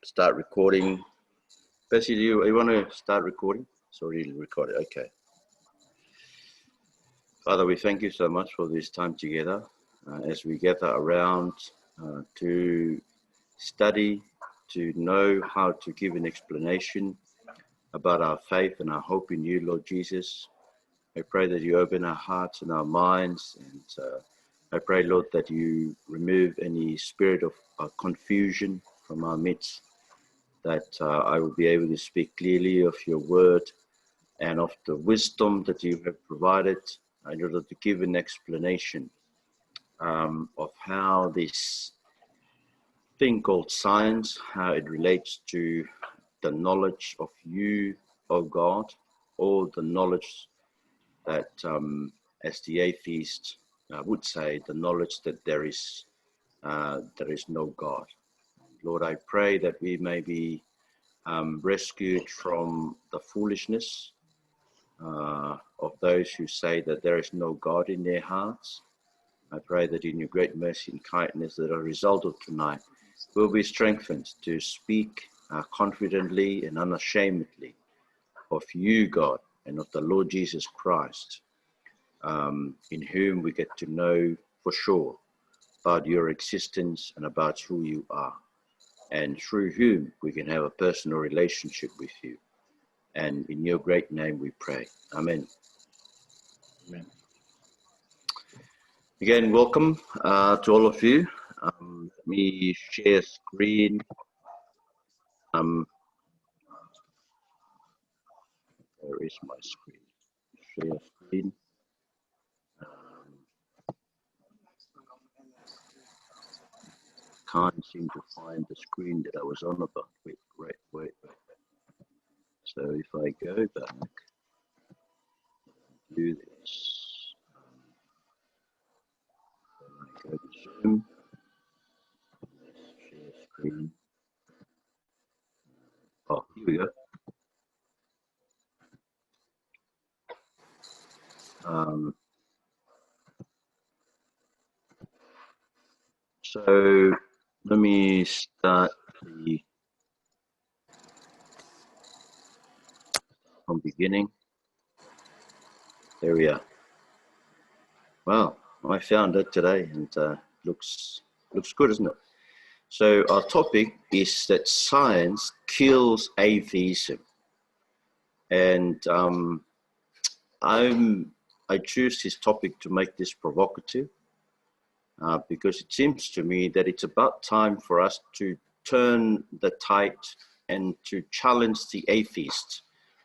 start recording. Bessie, do you want to start recording? It's already recorded. Okay. Father, we thank you so much for this time together as we gather around to study, to know how to give an explanation about our faith and our hope in you, Lord Jesus. I pray that you open our hearts and our minds, and I pray, Lord, that you remove any spirit of confusion from our midst, that I will be able to speak clearly of your word and of the wisdom that you have provided in order to give an explanation of how this thing called science, how it relates to the knowledge of you, O God, or the knowledge that, as the atheist would say, the knowledge that there is no God. Lord, I pray that we may be rescued from the foolishness of those who say that there is no God in their hearts. I pray that in your great mercy and kindness, that as a result of tonight, we'll be strengthened to speak confidently and unashamedly of you, God, and of the Lord Jesus Christ, in whom we get to know for sure about your existence and about who you are, and through whom we can have a personal relationship with you. And in your great name we pray. Amen. Amen. Again, welcome to all of you. Let me share screen. Where is my screen? Share screen. Can't seem to find the screen that I was on about. Wait. So if I go back, do this. Go to Zoom. Share screen. Oh, here we go. So let me start from beginning. There we are. Well, I found it today, and looks good, isn't it? So our topic is that science kills atheism, and I choose this topic to make this provocative because it seems to me that it's about time for us to turn the tide and to challenge the atheists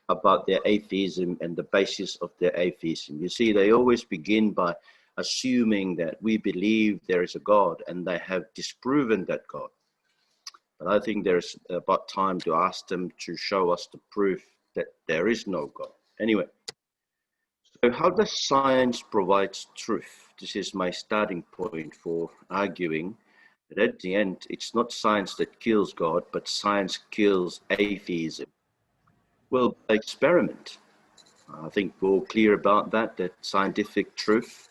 about their atheism and the basis of their atheism. You see, they always begin by assuming that we believe there is a God, and they have disproven that God. But I think there's about time to ask them to show us the proof that there is no God. Anyway, so how does science provide truth? This is my starting point for arguing that at the end, it's not science that kills God, but science kills atheism. Well, by experiment. I think we're all clear about that scientific truth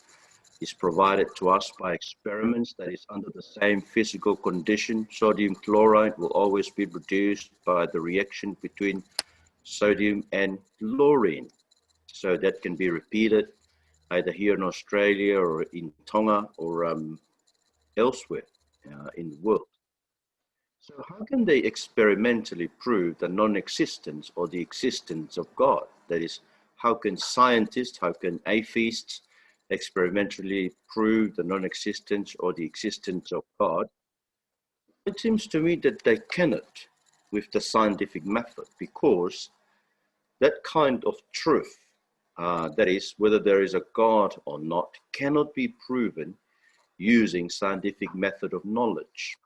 is provided to us by experiments that is under the same physical condition. Sodium chloride will always be produced by the reaction between sodium and chlorine. So that can be repeated either here in Australia or in Tonga or elsewhere in the world. So how can they experimentally prove the non-existence or the existence of God? That is, how can scientists, how can atheists experimentally prove the non-existence or the existence of God? It seems to me that they cannot with the scientific method, because that kind of truth, that is, whether there is a God or not, cannot be proven using scientific method of knowledge.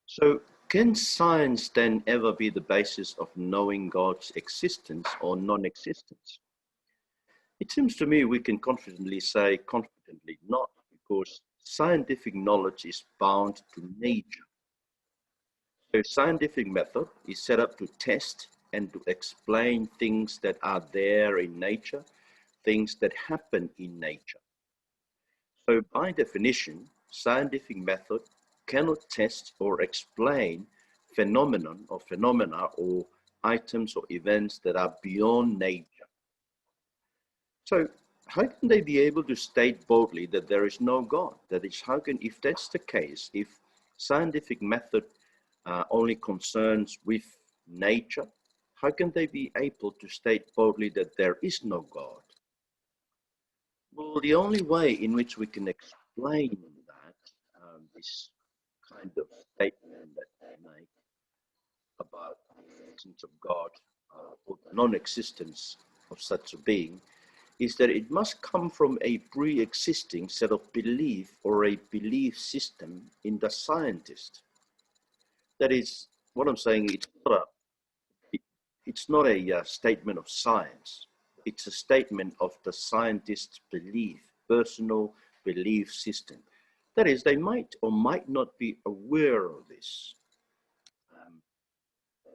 So can science then ever be the basis of knowing God's existence or non-existence? It seems to me we can confidently say not, because scientific knowledge is bound to nature. So scientific method is set up to test and to explain things that are there in nature, things that happen in nature. So by definition, scientific method cannot test or explain phenomenon or phenomena or items or events that are beyond nature. So how can they be able to state boldly that there is no God? That is, how can, if that's the case, if scientific method only concerns with nature, how can they be able to state boldly that there is no God? Well, the only way in which we can explain that, this kind of statement that they make about the existence of God or the non-existence of such a being, is that it must come from a pre-existing set of belief or a belief system in the scientist. That is, what I'm saying, it's not a statement of science. It's a statement of the scientist's belief, personal belief system. That is, they might or might not be aware of this.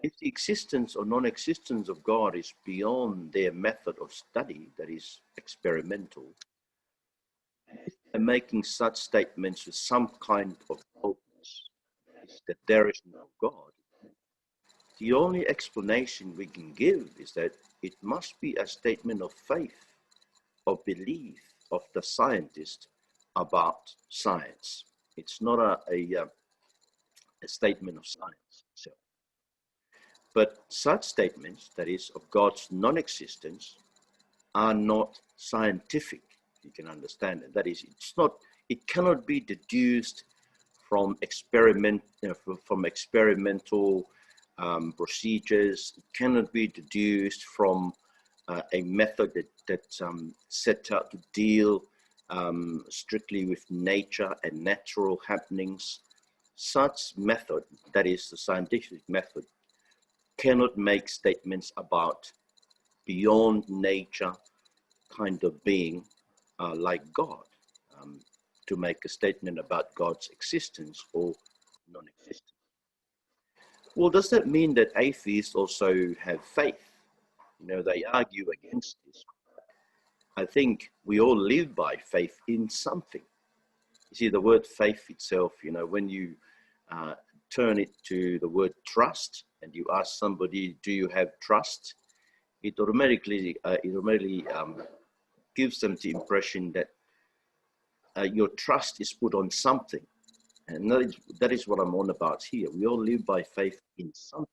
If the existence or non-existence of God is beyond their method of study, that is experimental, and making such statements with some kind of boldness, that there is no God, the only explanation we can give is that it must be a statement of faith, of belief of the scientist about science. It's not a statement of science itself. But such statements, that is, of God's non-existence, are not scientific. You can understand it. That is, it cannot be deduced from experimental procedures. It cannot be deduced from a method that's set out to deal strictly with nature and natural happenings. Such method, that is the scientific method, cannot make statements about beyond nature kind of being like God, to make a statement about God's existence or non-existence. Well, does that mean that atheists also have faith? You know, they argue against this. I think we all live by faith in something. You see, the word faith itself, you know, when you turn it to the word trust and you ask somebody, do you have trust? It automatically gives them the impression that your trust is put on something. And that is what I'm on about here. We all live by faith in something.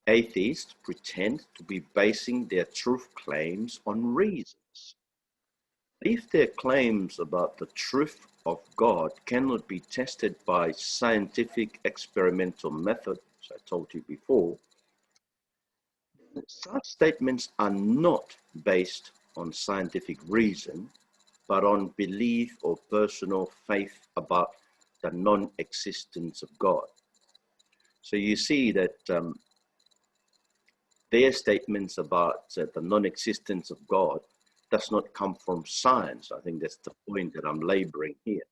Atheists pretend to be basing their truth claims on reasons. If their claims about the truth of God cannot be tested by scientific experimental methods, as I told you before, such statements are not based on scientific reason, but on belief or personal faith about the non-existence of God. So you see that their statements about the non-existence of God does not come from science. I think that's the point that I'm laboring here.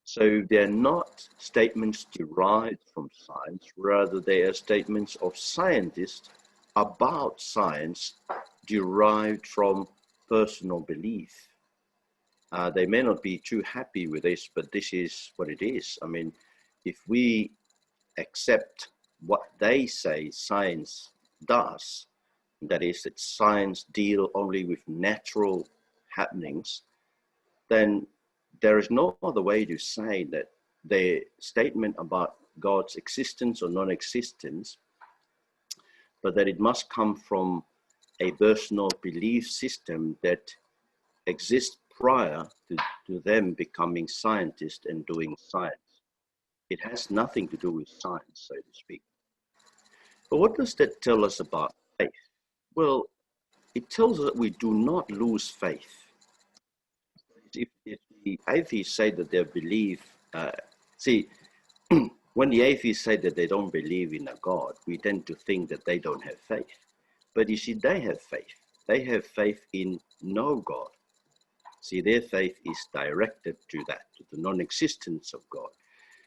So they're not statements derived from science, rather they are statements of scientists about science derived from personal belief. They may not be too happy with this, but this is what it is. I mean, if we accept what they say science does, that is that science deals only with natural happenings, then there is no other way to say that their statement about God's existence or non-existence, but that it must come from a personal belief system that exists prior to them becoming scientists and doing science. It has nothing to do with science, so to speak. But what does that tell us about faith? Well, it tells us that we do not lose faith. If the atheists say that they believe, when the atheists say that they don't believe in a God, we tend to think that they don't have faith. But you see, they have faith. They have faith in no God. See, their faith is directed to that, to the non-existence of God.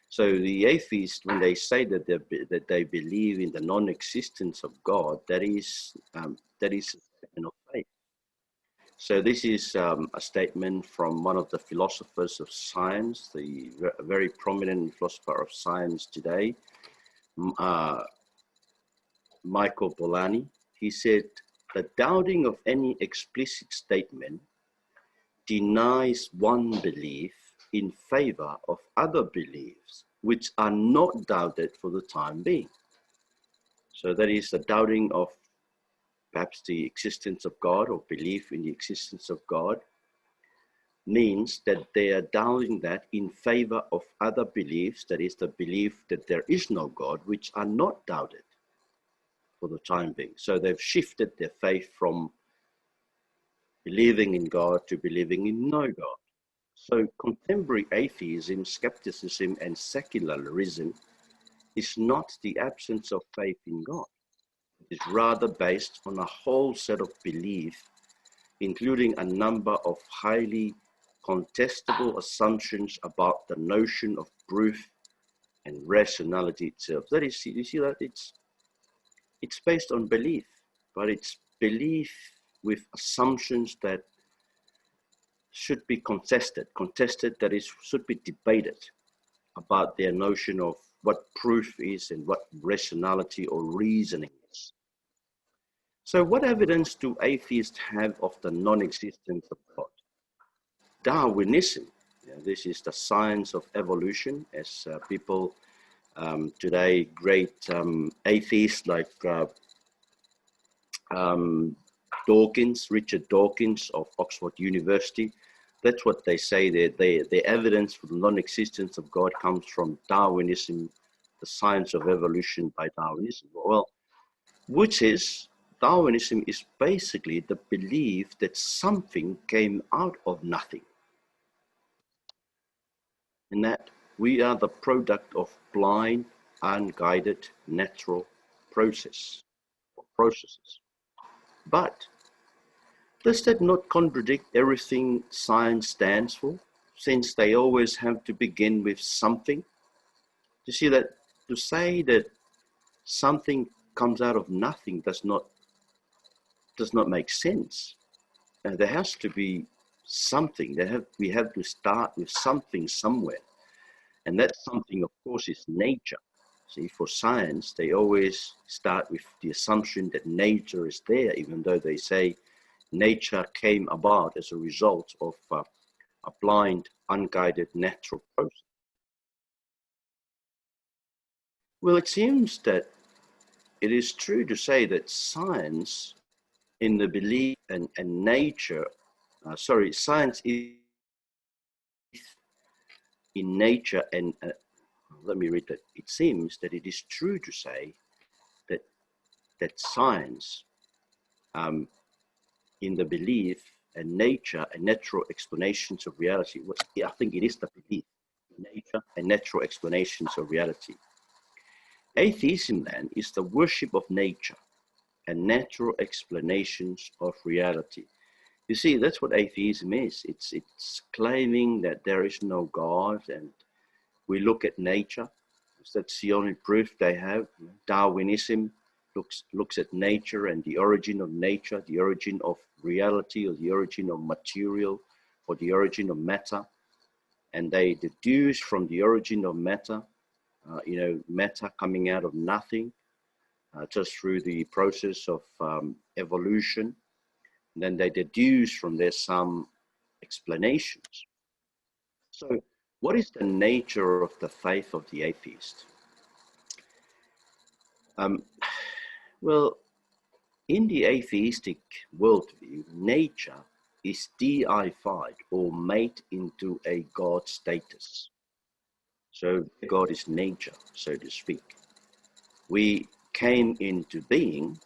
So the atheists, when they say that they believe in the non-existence of God, that is a statement of faith. So this is a statement from one of the philosophers of science, a very prominent philosopher of science today, Michael Polanyi. He said, the doubting of any explicit statement denies one belief in favor of other beliefs which are not doubted for the time being. So that is the doubting of perhaps the existence of God, or belief in the existence of God, means that they are doubting that in favor of other beliefs, that is the belief that there is no God, which are not doubted for the time being. So they've shifted their faith from believing in God to believing in no God. So contemporary atheism, skepticism, and secularism is not the absence of faith in God. It is rather based on a whole set of beliefs, including a number of highly contestable assumptions about the notion of proof and rationality itself. That is, you see that it's based on belief, but it's belief with assumptions that should be contested, that is, should be debated about their notion of what proof is and what rationality or reasoning is. So what evidence do atheists have of the non-existence of God? Darwinism, this is the science of evolution, as people today, great atheists like Richard Dawkins of Oxford University, that's what they say. The evidence for the non-existence of God comes from Darwinism, the science of evolution by Darwinism. Well, Darwinism is basically the belief that something came out of nothing, and that we are the product of blind, unguided, natural processes. But does that not contradict everything science stands for, since they always have to begin with something? You see that to say that something comes out of nothing does not make sense. There has to be something. We have to start with something somewhere. And that something, of course, is nature. See, for science, they always start with the assumption that nature is there, even though they say nature came about as a result of a blind, unguided natural process. Well, it seems that it is true to say that science in the belief and nature, science is in nature and, let me read that. It seems that it is true to say that science in the belief and nature and natural explanations of reality. I think it is the belief, nature and natural explanations of reality. Atheism then is the worship of nature and natural explanations of reality. You see, that's what atheism is. It's claiming that there is no God, and we look at nature. That's the only proof they have. Darwinism looks at nature and the origin of nature, the origin of reality, or the origin of material, or the origin of matter, and they deduce from the origin of matter, matter coming out of nothing, just through the process of evolution. And then they deduce from there some explanations. So what is the nature of the faith of the atheist? Well, in the atheistic worldview, nature is deified or made into a God status. So God is nature, so to speak. We came into being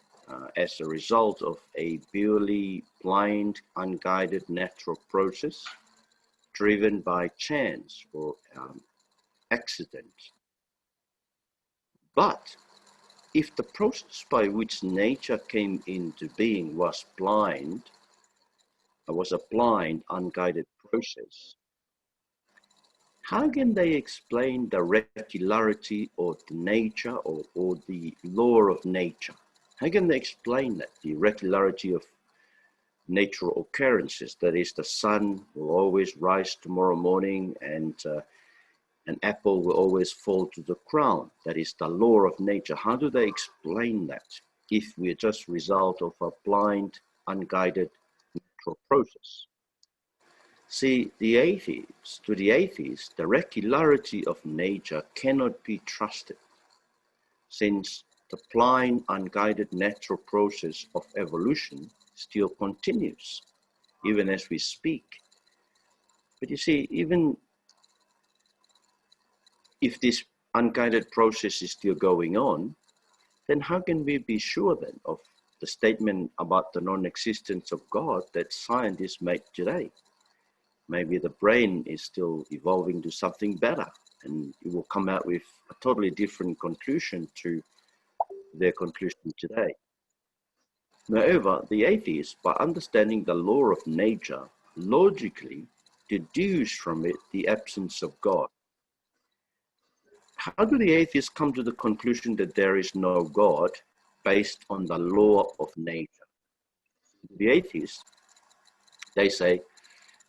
as a result of a purely blind, unguided natural process driven by chance or accident. But if the process by which nature came into being was a blind, unguided process, how can they explain the regularity of the nature or the law of nature? How can they explain that, the regularity of natural occurrences? That is, the sun will always rise tomorrow morning, and an apple will always fall to the ground. That is the law of nature. How do they explain that if we're just result of a blind, unguided natural process? See, to the atheist, the regularity of nature cannot be trusted, since the blind, unguided natural process of evolution still continues, even as we speak. But you see, even if this unguided process is still going on, then how can we be sure then of the statement about the non-existence of God that scientists make today? Maybe the brain is still evolving to something better, and it will come out with a totally different conclusion to their conclusion today. Moreover, the atheists, by understanding the law of nature, logically deduce from it the absence of God. How do the atheists come to the conclusion that there is no God based on the law of nature? The atheists, they say,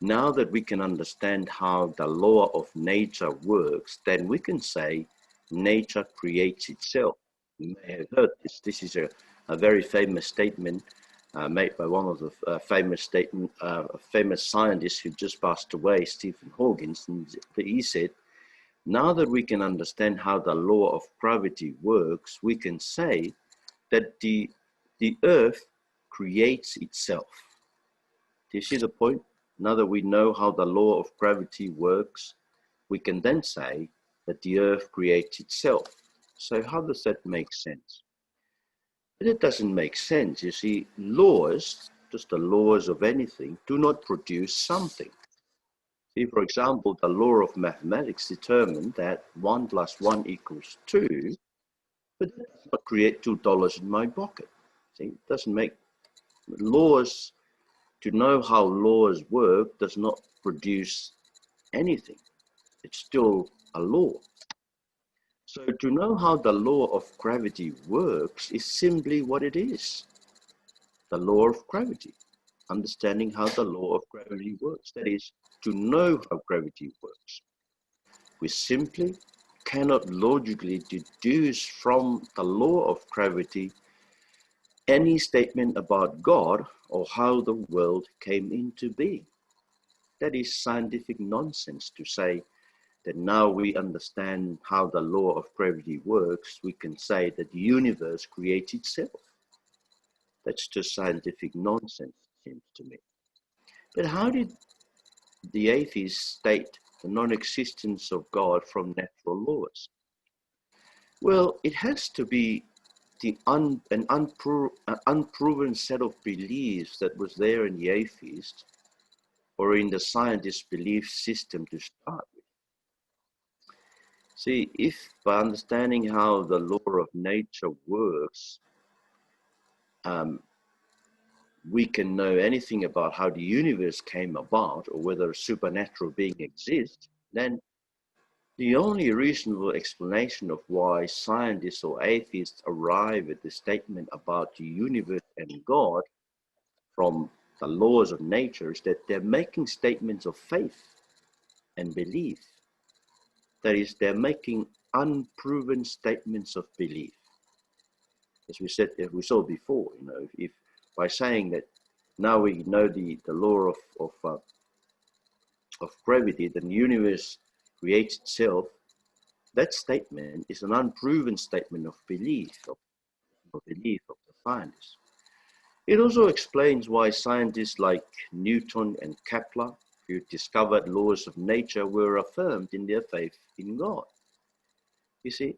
now that we can understand how the law of nature works, then we can say nature creates itself. You may have heard this. This is a very famous statement made by one of the famous scientists who just passed away, Stephen Hawking. And he said, now that we can understand how the law of gravity works, we can say that the earth creates itself. Do you see the point? Now that we know how the law of gravity works, we can then say that the earth creates itself. So how does that make sense? But it doesn't make sense. You see, laws, just the laws of anything, do not produce something. See, for example, the law of mathematics determined that 1 + 1 = 2, but that does not create $2 in my pocket. See, it doesn't make laws. To know how laws work does not produce anything. It's still a law. So to know how the law of gravity works is simply what it is. The law of gravity. Understanding how the law of gravity works. That is, to know how gravity works. We simply cannot logically deduce from the law of gravity any statement about God or how the world came into being. That is scientific nonsense to say that now we understand how the law of gravity works, we can say that the universe creates itself. That's just scientific nonsense, it seems to me. But how did the atheists state the non-existence of God from natural laws? Well, it has to be an unproven set of beliefs that was there in the atheist or in the scientist belief system to start with. See, if by understanding how the law of nature works, we can know anything about how the universe came about or whether a supernatural being exists, then the only reasonable explanation of why scientists or atheists arrive at the statement about the universe and God from the laws of nature is that they're making statements of faith and belief. That is, they're making unproven statements of belief. As we saw before, if by saying that now we know the law of gravity, then the universe creates itself, that statement is an unproven statement of belief, of the scientists. It also explains why scientists like Newton and Kepler, who discovered laws of nature, were affirmed in their faith in God. You see,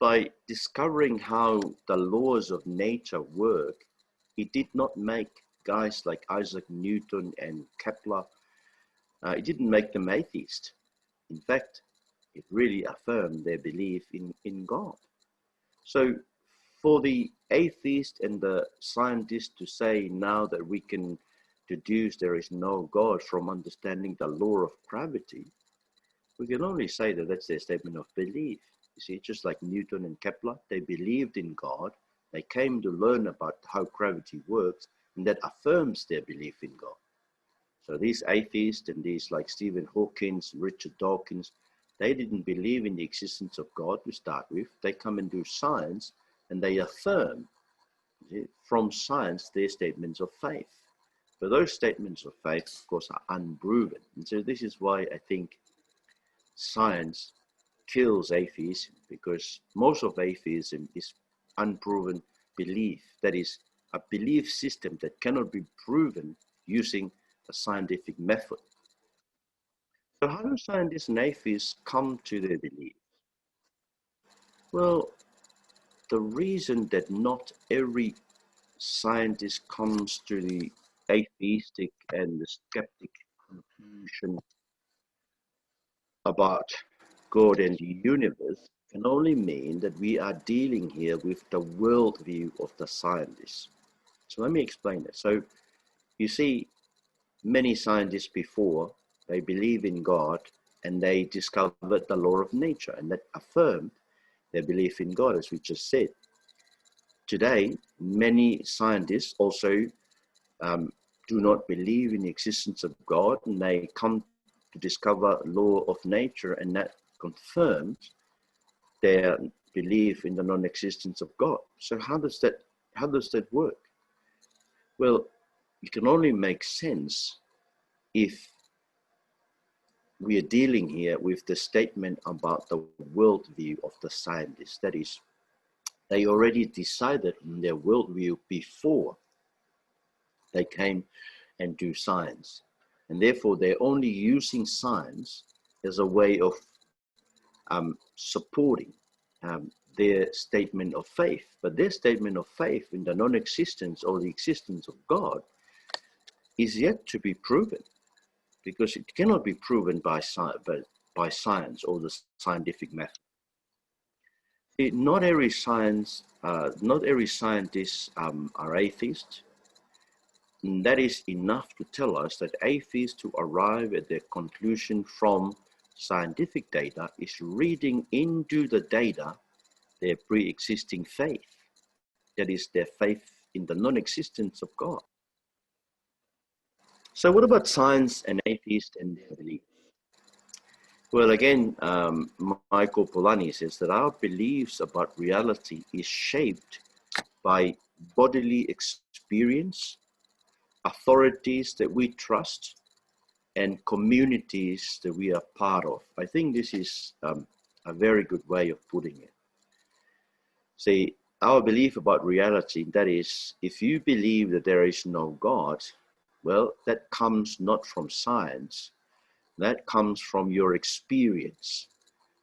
by discovering how the laws of nature work, it did not make guys like Isaac Newton and Kepler, it didn't make them atheists. In fact, it really affirmed their belief in God. So for the atheist and the scientist to say now that we can deduce there is no God from understanding the law of gravity, we can only say that that's their statement of belief. You see, just like Newton and Kepler, they believed in God. They came to learn about how gravity works, and that affirms their belief in God. So these atheists and these like Stephen Hawking, Richard Dawkins, They didn't believe in the existence of God to start with. They come and do science, and they affirm from science their statements of faith. But those statements of faith, of course, are unproven. And so this is why I think science kills atheism, because most of atheism is unproven belief. That is, a belief system that cannot be proven using a scientific method. So how do scientists and atheists come to their belief? Well, the reason that not every scientist comes to the atheistic and the skeptic conclusion about God and the universe can only mean that we are dealing here with the worldview of the scientists. So let me explain that. So you see, many scientists before, they believe in God and they discovered the law of nature, and that affirmed their belief in God, as we just said. Today, many scientists also do not believe in the existence of God, and they come to discover law of nature, and that confirms their belief in the non-existence of God. So how does that work? Well, it can only make sense if we are dealing here with the statement about the worldview of the scientists. That is, they already decided on their worldview before they came and do science. And therefore, they're only using science as a way of supporting their statement of faith. But their statement of faith in the non-existence or the existence of God is yet to be proven, because it cannot be proven by science or the scientific method. Not every scientist are atheists. And that is enough to tell us that atheists who arrive at their conclusion from scientific data is reading into the data their pre-existing faith. That is, their faith in the non-existence of God. So what about science and atheists and their beliefs? Well, again, Michael Polanyi says that our beliefs about reality is shaped by bodily experience, authorities that we trust, and communities that we are part of. I think this is a very good way of putting it. See, our belief about reality, that is, if you believe that there is no God, well, that comes not from science. That comes from your experience,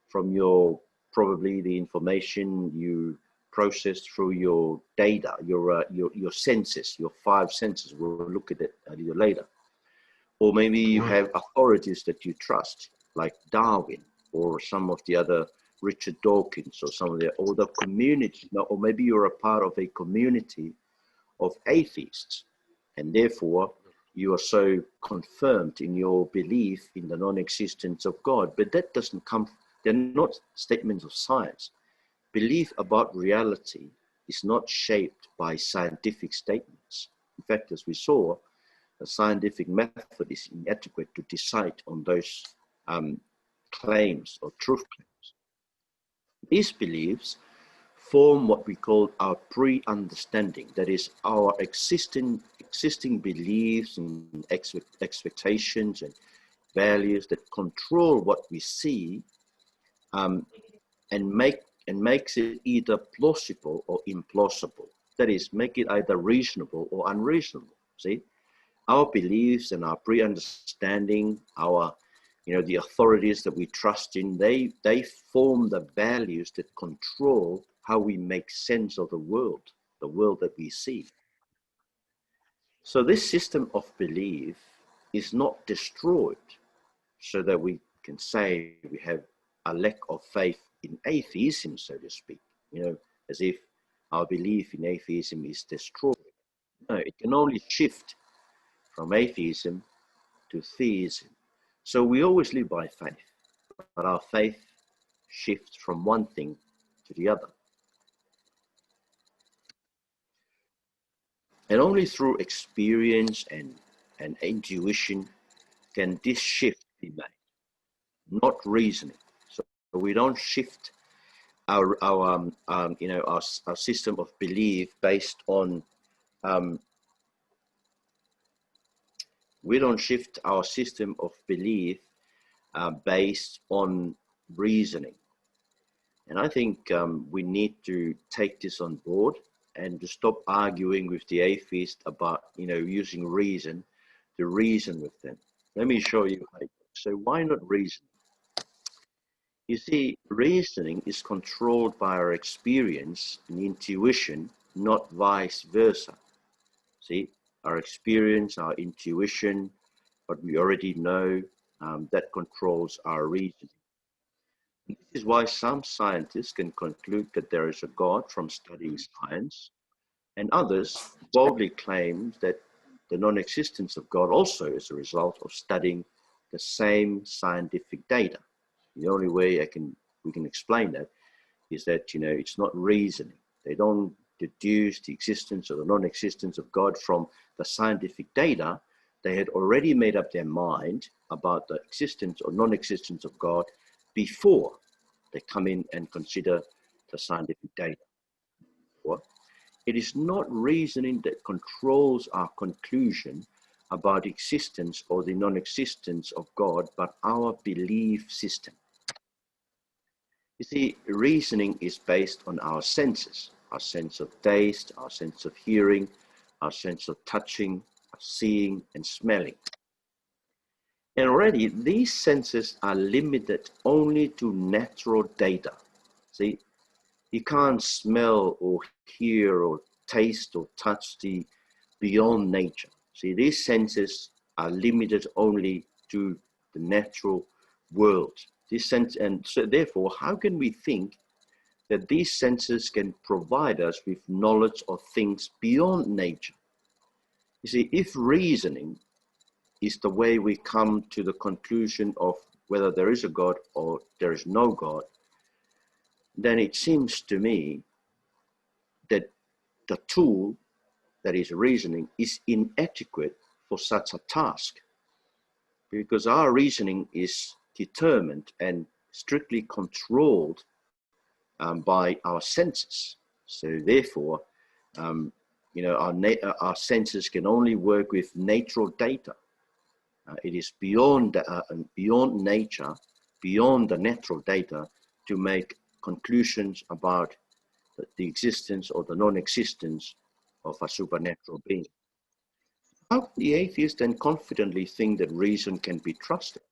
from your, probably the information you process through your data, your senses, your 5 senses. We'll look at it a little later. Or maybe you have authorities that you trust, like Darwin or some of the other Richard Dawkins or some of the older communities. Or maybe you're a part of a community of atheists, and therefore you are so confirmed in your belief in the non-existence of God. But that doesn't come, they're not statements of science. Belief about reality is not shaped by scientific statements. In fact, as we saw, the scientific method is inadequate to decide on those claims or truth claims. These beliefs form what we call our pre-understanding, that is, our existing beliefs and expectations and values that control what we see, and makes it either plausible or implausible. That is, make it either reasonable or unreasonable. See, our beliefs and our pre-understanding, our, the authorities that we trust in, they form the values that control how we make sense of the world that we see. So this system of belief is not destroyed so that we can say we have a lack of faith in atheism, so to speak, as if our belief in atheism is destroyed. No, it can only shift from atheism to theism. So we always live by faith, but our faith shifts from one thing to the other. And only through experience and intuition can this shift be made, not reasoning. we don't shift our system of belief based on we don't shift our system of belief based on reasoning. And I think we need to take this on board and to stop arguing with the atheist about, using reason to reason with them. Let me show you how. So why not reason? You see, reasoning is controlled by our experience and intuition, not vice versa. See, our experience, our intuition, what we already know, that controls our reasoning. This is why some scientists can conclude that there is a God from studying science, and others boldly claim that the non-existence of God also is a result of studying the same scientific data. The only way we can explain that is that, it's not reasoning. They don't deduce the existence or the non-existence of God from the scientific data. They had already made up their mind about the existence or non-existence of God before they come in and consider the scientific data. It is not reasoning that controls our conclusion about existence or the non-existence of God, but our belief system. You see, reasoning is based on our senses, our sense of taste, our sense of hearing, our sense of touching, seeing, and smelling. And already these senses are limited only to natural data. See, you can't smell or hear or taste or touch the beyond nature. See, these senses are limited only to the natural world. And so therefore, how can we think that these senses can provide us with knowledge of things beyond nature? You see, if reasoning is the way we come to the conclusion of whether there is a God or there is no God, then it seems to me that the tool that is reasoning is inadequate for such a task, because our reasoning is determined and strictly controlled by our senses. So therefore, our senses can only work with natural data. It is beyond nature, beyond the natural data, to make conclusions about the existence or the non-existence of a supernatural being. How can the atheist then confidently think that reason can be trusted?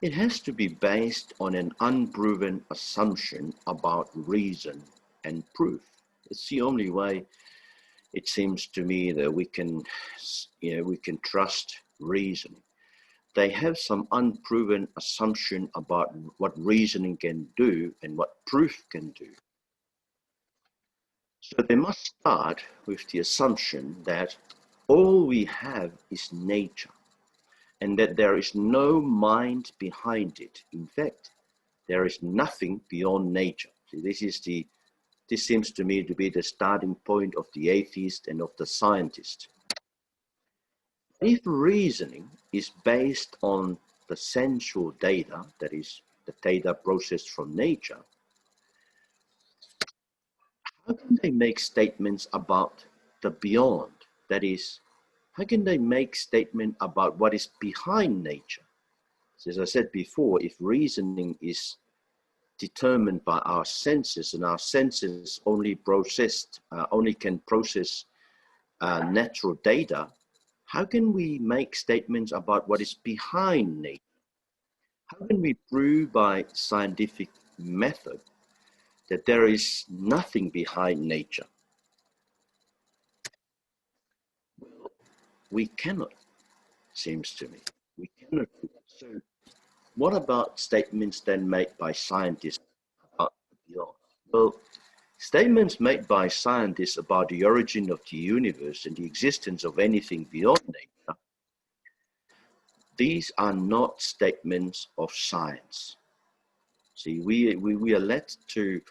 It has to be based on an unproven assumption about reason and proof. It's the only way, it seems to me, that we can trust reasoning. They have some unproven assumption about what reasoning can do and what proof can do. So they must start with the assumption that all we have is nature, and that there is no mind behind it. In fact, there is nothing beyond nature. So this seems to me to be the starting point of the atheist and of the scientist. If reasoning is based on the sensual data, that is, the data processed from nature, how can they make statements about the beyond? That is, how can they make statement about what is behind nature? So as I said before, if reasoning is determined by our senses, and our senses only can process natural data, how can we make statements about what is behind nature? How can we prove by scientific method that there is nothing behind nature? Well, we cannot, seems to me. We cannot do that. So what about statements then made by scientists about the beyond? Well, statements made by scientists about the origin of the universe and the existence of anything beyond nature, these are not statements of science. See, we are led to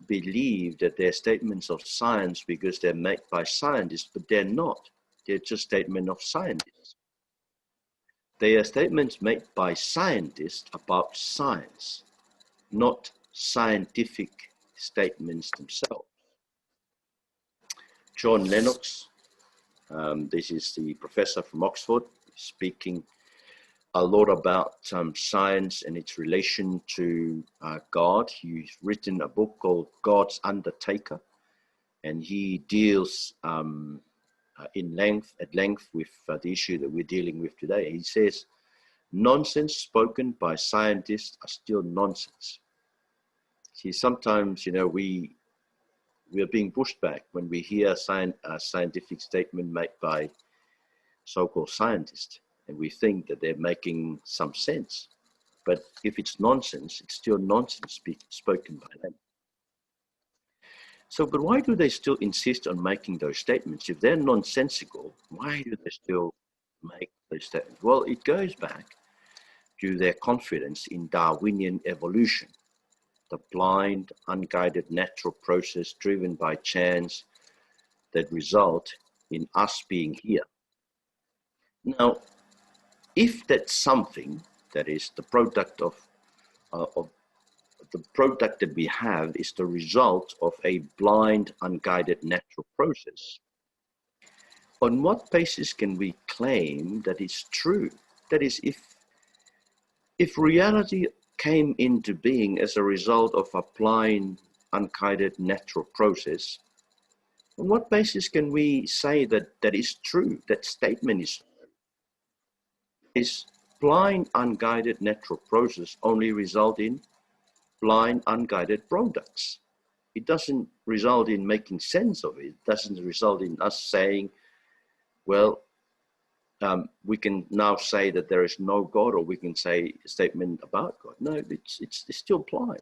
believe that they're statements of science because they're made by scientists, but they're not. They're just statements of scientists. They are statements made by scientists about science, not scientific statements themselves. John Lennox, this is the professor from Oxford, speaking a lot about science and its relation to God. He's written a book called God's Undertaker, and he deals at length with the issue that we're dealing with today. He says, nonsense spoken by scientists are still nonsense. See, sometimes, we are being pushed back when we hear a scientific statement made by so-called scientists, and we think that they're making some sense. But if it's nonsense, it's still nonsense spoken by them. So, but why do they still insist on making those statements? If they're nonsensical, why do they still make those statements? Well, it goes back to their confidence in Darwinian evolution, the blind, unguided natural process driven by chance that result in us being here. Now, if that something, that is the product of the product that we have is the result of a blind, unguided natural process, on what basis can we claim that it's true? That is, if reality came into being as a result of a blind, unguided natural process, on what basis can we say that that is true? That statement is blind, unguided natural process only result in blind, unguided products. It doesn't result in making sense of it. It doesn't result in us saying, well, we can now say that there is no God, or we can say a statement about God. No, it's still blind.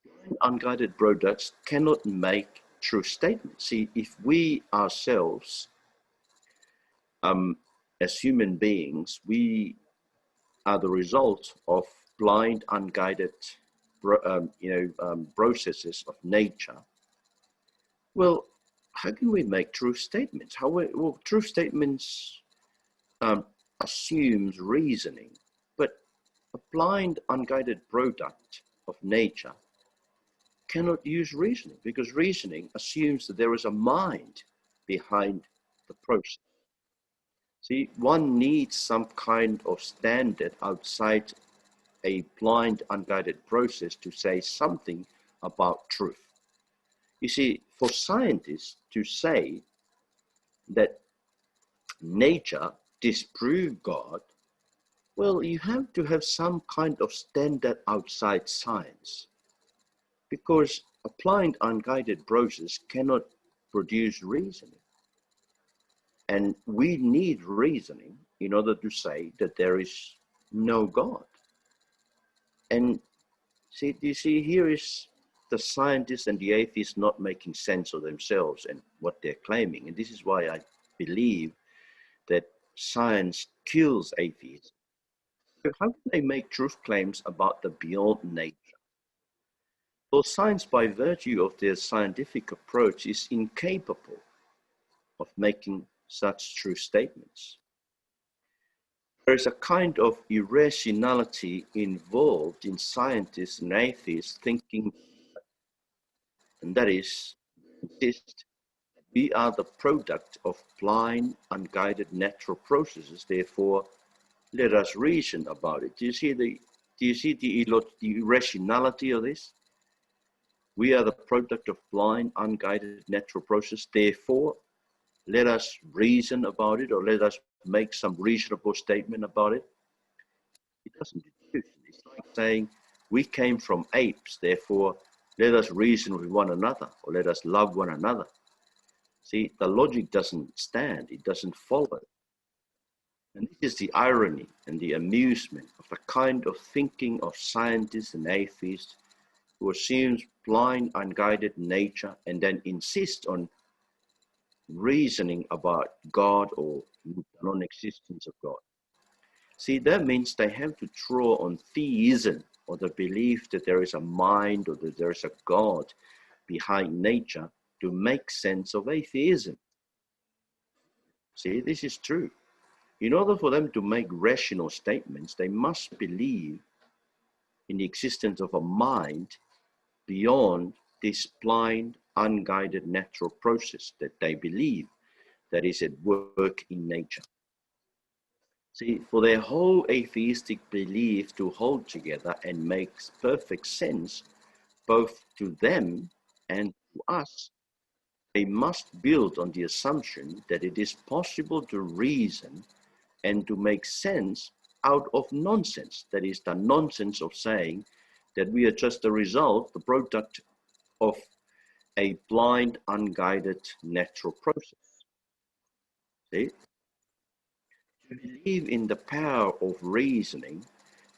Blind, unguided products cannot make true statements. See, if we ourselves, as human beings, we are the result of blind, unguided processes of nature, well, how can we make true statements? Well, true statements assumes reasoning, but a blind, unguided product of nature cannot use reasoning, because reasoning assumes that there is a mind behind the process. See, one needs some kind of standard outside a blind, unguided process to say something about truth. You see, for scientists to say that nature disproves God, well, you have to have some kind of standard outside science, because a blind, unguided process cannot produce reasoning. And we need reasoning in order to say that there is no God. And see, you see, here is the scientists and the atheists not making sense of themselves and what they're claiming. And this is why I believe that science kills atheism. So how can they make truth claims about the beyond nature? Well, science, by virtue of their scientific approach, is incapable of making such true statements. There is a kind of irrationality involved in scientists and atheists thinking, and that is, we are the product of blind, unguided natural processes, therefore let us reason about it. Do you see the irrationality of this? We are the product of blind, unguided natural process, therefore let us reason about it, or let us make some reasonable statement about it. It doesn't do. It's like saying we came from apes, therefore let us reason with one another, or let us love one another. See, the logic doesn't stand, it doesn't follow. And this is the irony and the amusement of the kind of thinking of scientists and atheists who assumes blind, unguided nature and then insist on reasoning about God or non-existence of God. See, that means they have to draw on theism, or the belief that there is a mind or that there is a God behind nature, to make sense of atheism. See, this is true. In order for them to make rational statements, they must believe in the existence of a mind beyond this blind, unguided natural process that they believe that is at work in nature. See, for their whole atheistic belief to hold together and makes perfect sense, both to them and to us, they must build on the assumption that it is possible to reason and to make sense out of nonsense. That is the nonsense of saying that we are just a result, the product of a blind, unguided natural process. See? To believe in the power of reasoning,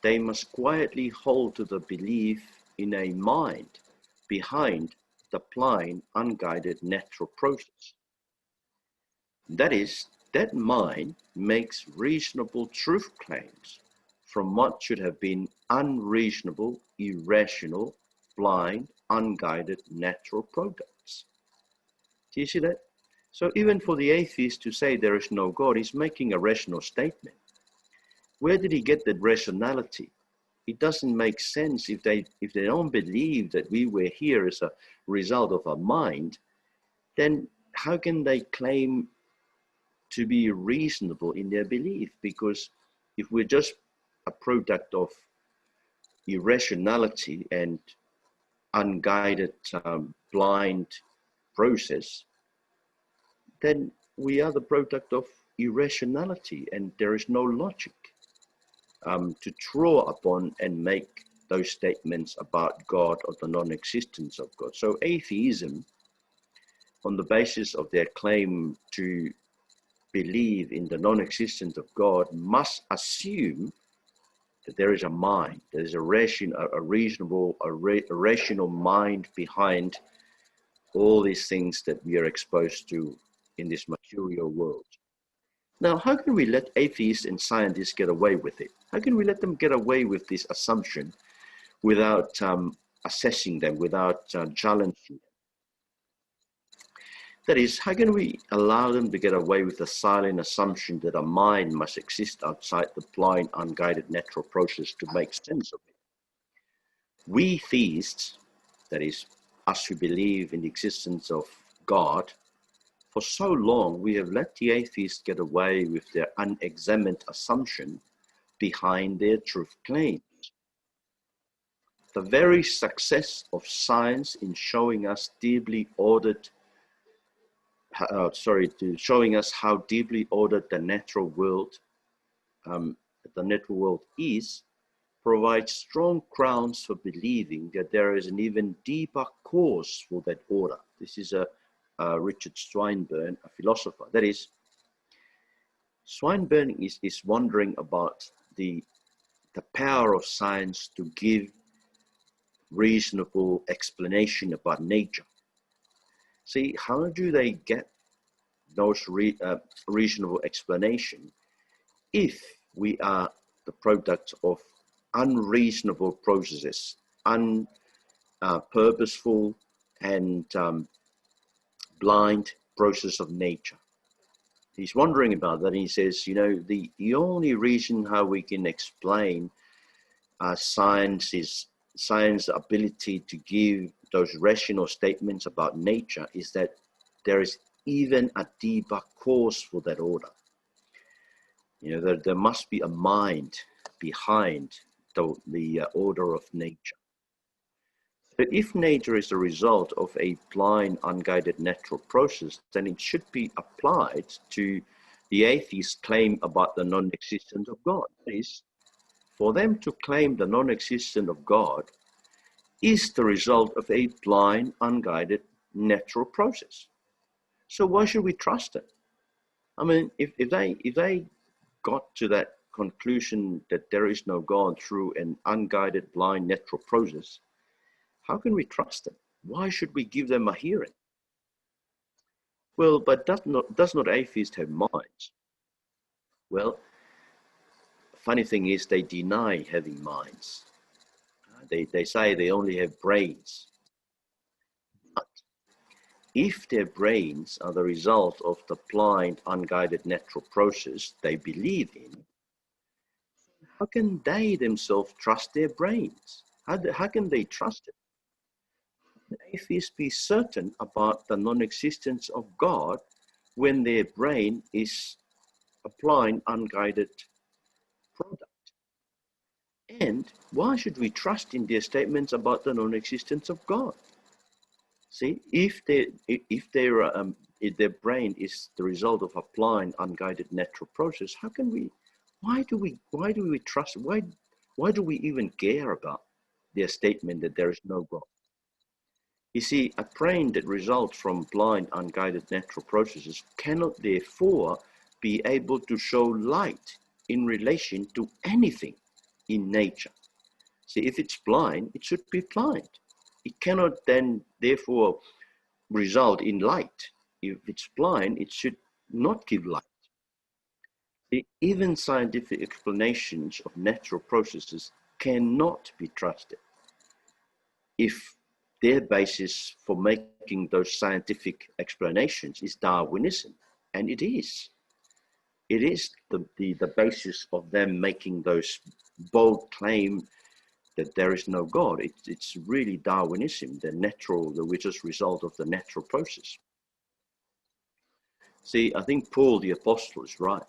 they must quietly hold to the belief in a mind behind the blind, unguided natural process. That is, that mind makes reasonable truth claims from what should have been unreasonable, irrational, blind, unguided natural products. Do you see that? So even for the atheist to say there is no God, he's making a rational statement. Where did he get that rationality? It doesn't make sense if they don't believe that we were here as a result of a mind, then how can they claim to be reasonable in their belief? Because if we're just a product of irrationality and unguided, blind process, then we are the product of irrationality, and there is no logic to draw upon and make those statements about God or the non-existence of God. So atheism, on the basis of their claim to believe in the non-existence of God, must assume that there is a mind, there is a rational mind behind all these things that we are exposed to in this material world. Now, how can we let atheists and scientists get away with it? How can we let them get away with this assumption without assessing them, without challenging them? That is, how can we allow them to get away with the silent assumption that a mind must exist outside the blind, unguided natural process to make sense of it? We theists, that is, us who believe in the existence of God, for so long we have let the atheists get away with their unexamined assumption behind their truth claims. The very success of science in showing us showing us how deeply ordered the natural world is, provides strong grounds for believing that there is an even deeper cause for that order. This is Richard Swinburne, a philosopher. That is, Swinburne is wondering about the power of science to give reasonable explanation about nature. See, how do they get those reasonable explanation if we are the product of unreasonable processes, unpurposeful and blind process of nature? He's wondering about that, and he says, you know, the only reason how we can explain science's ability to give those rational statements about nature is that there is even a deeper cause for that order. You know, there must be a mind behind the order of nature. But if nature is a result of a blind, unguided natural process, then it should be applied to the atheist claim about the non-existence of God. That is, for them to claim the non-existence of God is the result of a blind, unguided natural process. So why should we trust them? I mean, if they got to that conclusion that there is no God through an unguided, blind natural process, how can we trust them? Why should we give them a hearing? Well, but does not atheists have minds? Well, funny thing is they deny having minds. They say they only have brains. But if their brains are the result of the blind, unguided natural process they believe in, how can they themselves trust their brains? How can they trust it? The atheists be certain about the non-existence of God when their brain is a blind, unguided product? And why should we trust in their statements about the non-existence of God? See, if their brain is the result of a blind, unguided natural process, how can we? Why do we trust? Why do we even care about their statement that there is no God? You see, a brain that results from blind, unguided natural processes cannot therefore be able to show light in relation to anything in nature. See, if it's blind, it should be blind. It cannot then therefore result in light. If it's blind, it should not give light. Even scientific explanations of natural processes cannot be trusted if their basis for making those scientific explanations is Darwinism, and it is. It is the basis of them making those bold claims that there is no God. It's really Darwinism, the richest result of the natural process. See, I think Paul the Apostle is right.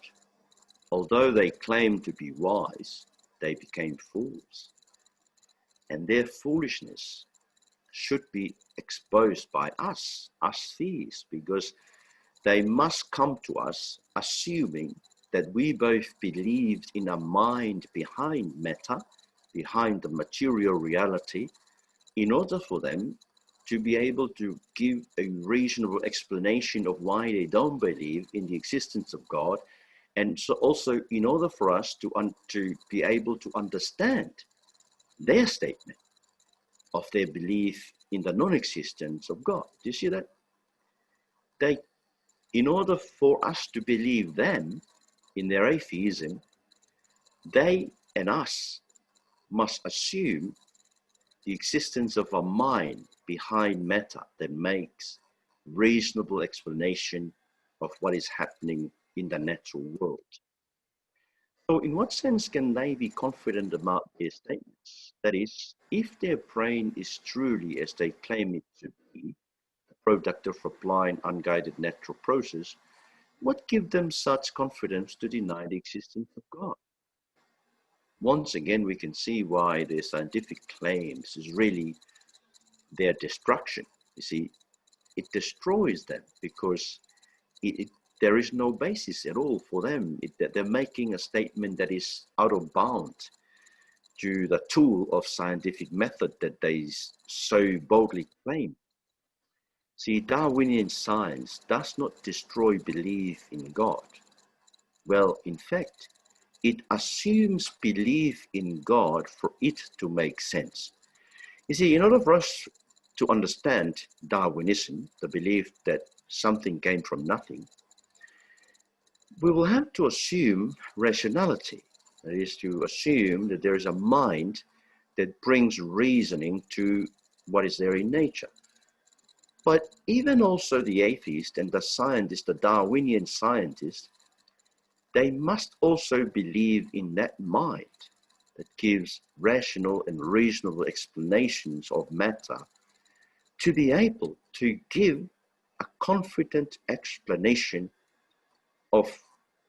Although they claimed to be wise, they became fools. And their foolishness should be exposed by us thieves, because they must come to us assuming that we both believed in a mind behind matter, behind the material reality, in order for them to be able to give a reasonable explanation of why they don't believe in the existence of God, and so also in order for us to be able to understand their statement of their belief in the non-existence of God. Do you see that? In order for us to believe them in their atheism, they and us must assume the existence of a mind behind matter that makes reasonable explanation of what is happening in the natural world. So in what sense can they be confident about their statements? That is, if their brain is truly as they claim it to be, the product of a blind, unguided natural process, what gives them such confidence to deny the existence of God? Once again, we can see why their scientific claims is really their destruction. You see, it destroys them because there is no basis at all for them. They're making a statement that is out of bound to the tool of scientific method that they so boldly claim. See, Darwinian science does not destroy belief in God. Well, in fact, it assumes belief in God for it to make sense. You see, in order for us to understand Darwinism, the belief that something came from nothing, we will have to assume rationality. That is, to assume that there is a mind that brings reasoning to what is there in nature. But even also the atheist and the scientist, the Darwinian scientist, they must also believe in that mind that gives rational and reasonable explanations of matter to be able to give a confident explanation of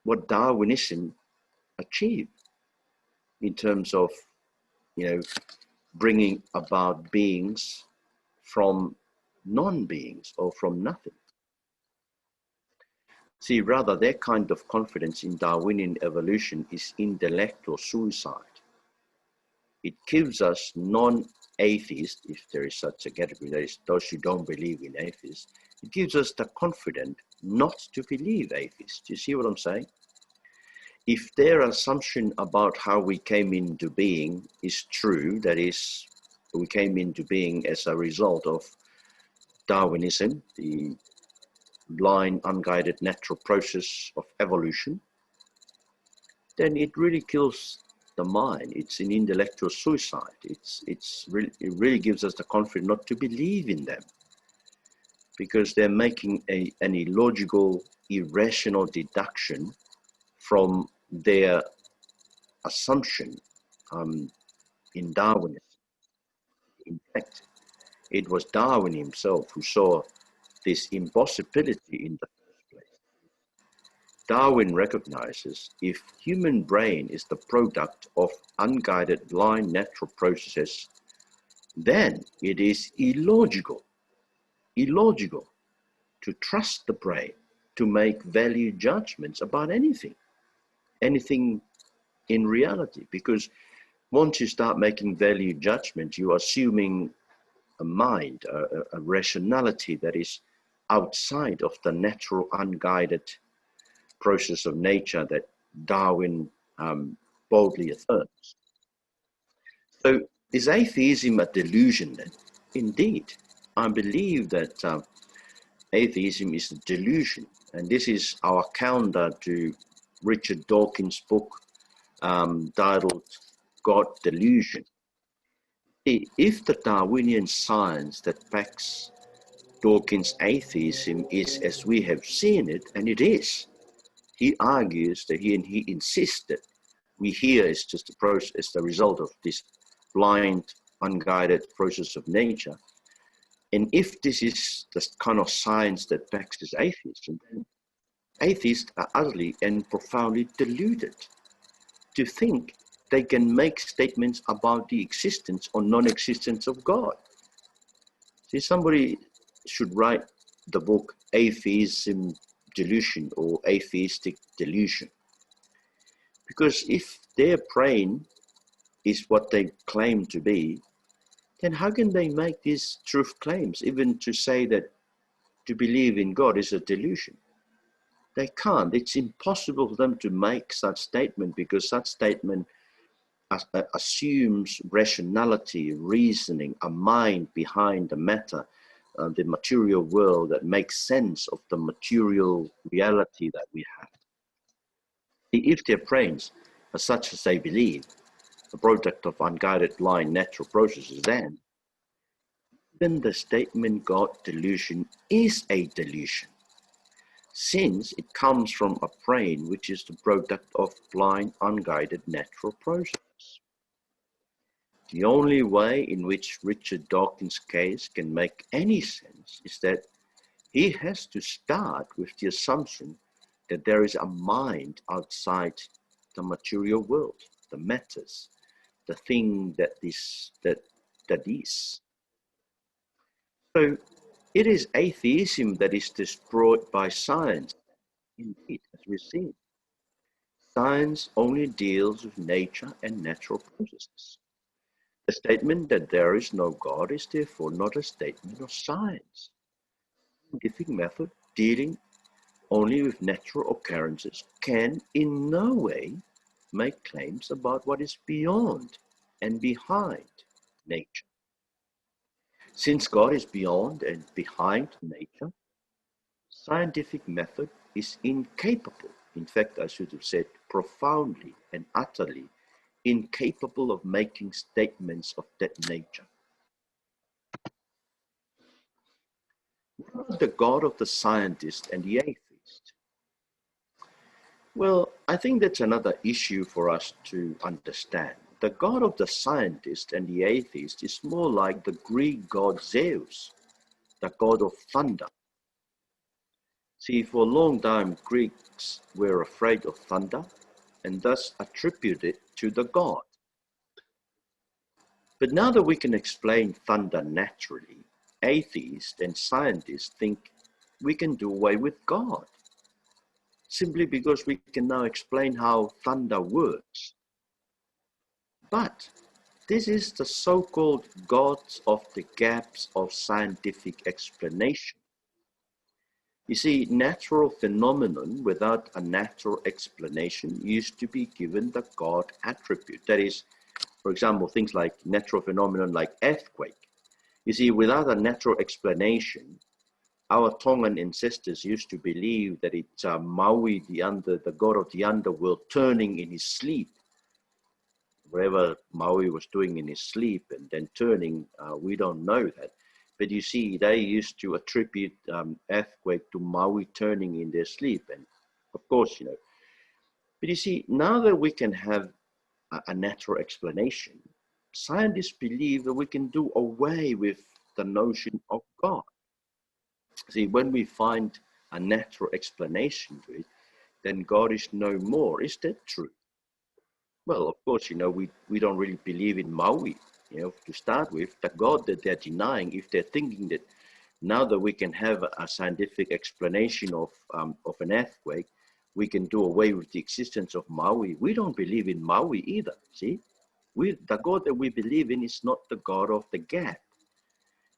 what Darwinism achieved in terms of, bringing about beings from non-beings or from nothing. See, rather, their kind of confidence in Darwinian evolution is intellectual suicide. It gives us non-atheists, if there is such a category, that is, those who don't believe in atheists, it gives us the confidence not to believe atheists. Do you see what I'm saying? If their assumption about how we came into being is true, that is, we came into being as a result of Darwinism, the blind, unguided natural process of evolution, then it really kills the mind. It's an intellectual suicide. It really gives us the confidence not to believe in them. because they're making an illogical, irrational deduction from their assumption in Darwinism. In fact, it was Darwin himself who saw this impossibility in the first place. Darwin recognizes if human brain is the product of unguided blind natural processes, then it is illogical to trust the brain to make value judgments about anything in reality, because once you start making value judgments, you are assuming a mind, a rationality that is outside of the natural, unguided process of nature that Darwin boldly affirms. So is atheism a delusion then? Indeed, I believe that atheism is a delusion, and this is our counter to Richard Dawkins' book titled God Delusion. If the Darwinian science that backs Dawkins' atheism is as we have seen it, and it is, he argues that he insists that we here is just a process, as the result of this blind, unguided process of nature. And if this is the kind of science that backs this atheism, then atheists are utterly and profoundly deluded to think they can make statements about the existence or non-existence of God. See, somebody should write the book Atheism Delusion or Atheistic Delusion. Because if their brain is what they claim to be, then how can they make these truth claims, even to say that to believe in God is a delusion? They can't. It's impossible for them to make such statement, because such statement assumes rationality, reasoning, a mind behind the matter, the material world that makes sense of the material reality that we have. If their brains are such as they believe, a product of unguided blind natural processes, then even the statement God delusion is a delusion, since it comes from a brain which is the product of blind, unguided natural processes. The only way in which Richard Dawkins' case can make any sense is that he has to start with the assumption that there is a mind outside the material world, the matters, the thing that is. So it is atheism that is destroyed by science. Indeed, as we've seen, science only deals with nature and natural processes. The statement that there is no God is therefore not a statement of science. Scientific method dealing only with natural occurrences can in no way make claims about what is beyond and behind nature. Since God is beyond and behind nature, scientific method is incapable, in fact I should have said profoundly and utterly incapable of making statements of that nature. What about the God of the scientist and the atheist? Well, I think that's another issue for us to understand. The God of the scientist and the atheist is more like the Greek god Zeus, the god of thunder. See, for a long time, Greeks were afraid of thunder and thus attributed it to the god. But now that we can explain thunder naturally, atheists and scientists think we can do away with God, simply because we can now explain how thunder works. But this is the so-called gods of the gaps of scientific explanation. You see, natural phenomenon without a natural explanation used to be given the God attribute. That is, for example, things like natural phenomenon like earthquake. You see, without a natural explanation, our Tongan ancestors used to believe that it's Maui, the god of the underworld, turning in his sleep. Whatever Maui was doing in his sleep and then turning, we don't know that. But you see, they used to attribute earthquake to Maui turning in their sleep. And of course, but you see, now that we can have a natural explanation, scientists believe that we can do away with the notion of God. See, when we find a natural explanation to it, then God is no more. Is that true? Well, of course, we don't really believe in Maui, to start with. The God that they're denying, if they're thinking that now that we can have a scientific explanation of an earthquake, we can do away with the existence of Maui. We don't believe in Maui either, see? The God that we believe in is not the God of the gap.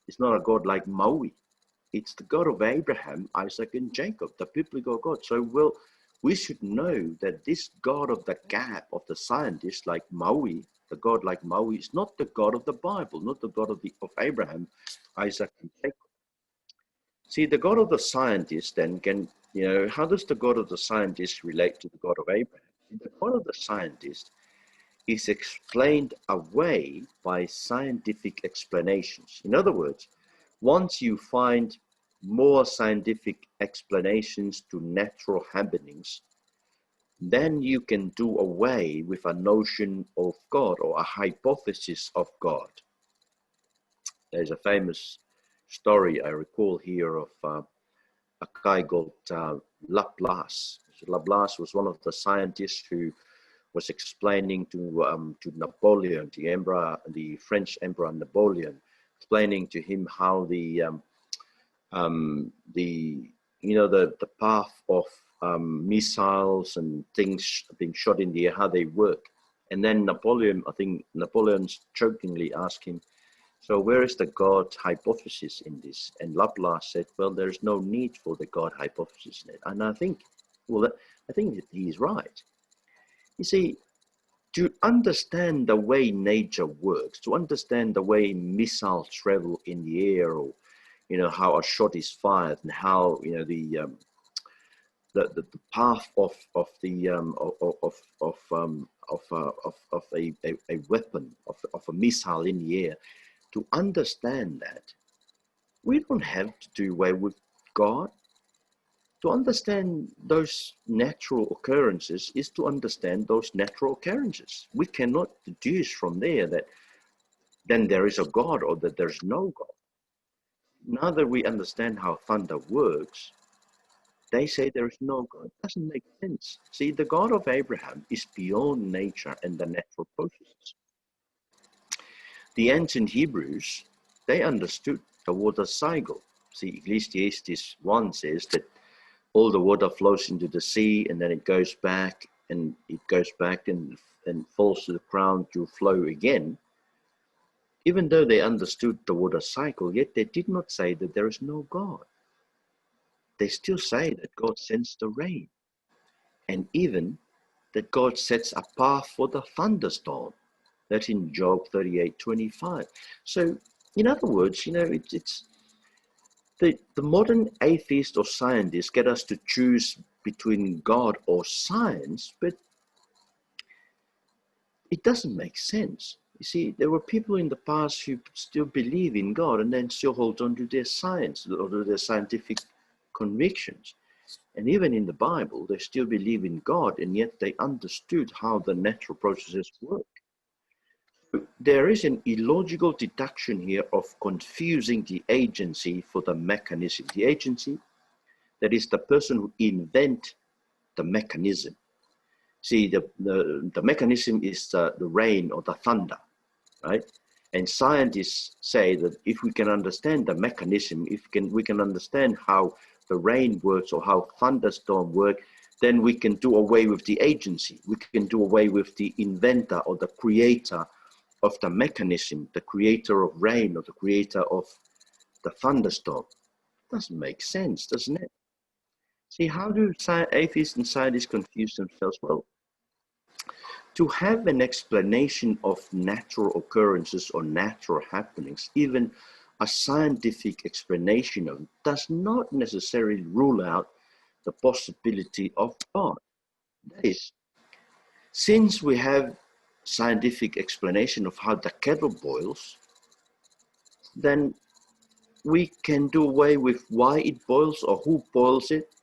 It's not a God like Maui. It's the God of Abraham, Isaac, and Jacob, the biblical God. So, we should know that this God of the gap, of the scientists like Maui, the God like Maui, is not the God of the Bible, not the God of Abraham, Isaac, and Jacob. See, the God of the scientist then how does the God of the scientist relate to the God of Abraham? The God of the scientist is explained away by scientific explanations. In other words, once you find more scientific explanations to natural happenings, then you can do away with a notion of God or a hypothesis of God. There's a famous story I recall here of a guy called Laplace. So Laplace was one of the scientists who was explaining to Napoleon, the French Emperor Napoleon, explaining to him how the path of missiles and things being shot in the air, how they work. And then Napoleon jokingly asked him, so where is the God hypothesis in this? And Laplace said, well, there's no need for the God hypothesis in it. And I think that he's right. You see, to understand the way nature works, to understand the way missiles travel in the air, or how a shot is fired, and how the path of a weapon, of a missile in the air, to understand that, we don't have to do away with God. To understand those natural occurrences is to understand those natural occurrences. We cannot deduce from there that then there is a God or that there's no God. Now that we understand how thunder works, they say there is no God. It doesn't make sense. See, the God of Abraham is beyond nature and the natural processes. The ancient Hebrews, they understood the water cycle. See, Ecclesiastes 1 says that all the water flows into the sea, and then it goes back and falls to the ground to flow again. Even though they understood the water cycle, yet they did not say that there is no God. They still say that God sends the rain, and even that God sets a path for the thunderstorm. That's in Job 38:25. So, in other words, it's the modern atheist or scientists get us to choose between God or science, but it doesn't make sense. You see, there were people in the past who still believe in God and then still hold on to their science or to their scientific convictions. And even in the Bible, they still believe in God, and yet they understood how the natural processes work. There is an illogical deduction here of confusing the agency for the mechanism. The agency, that is the person who invent the mechanism. See, the mechanism is the rain or the thunder, right? And scientists say that if we can understand the mechanism, we can understand how the rain works or how thunderstorm work, then we can do away with the agency. We can do away with the inventor or the creator of the mechanism, the creator of rain or the creator of the thunderstorm. Doesn't make sense, doesn't it? See, how do atheists and scientists confuse themselves? Well, to have an explanation of natural occurrences or natural happenings, even a scientific explanation of it, does not necessarily rule out the possibility of God. That is, since we have scientific explanation of how the kettle boils, then we can do away with why it boils or who boils it.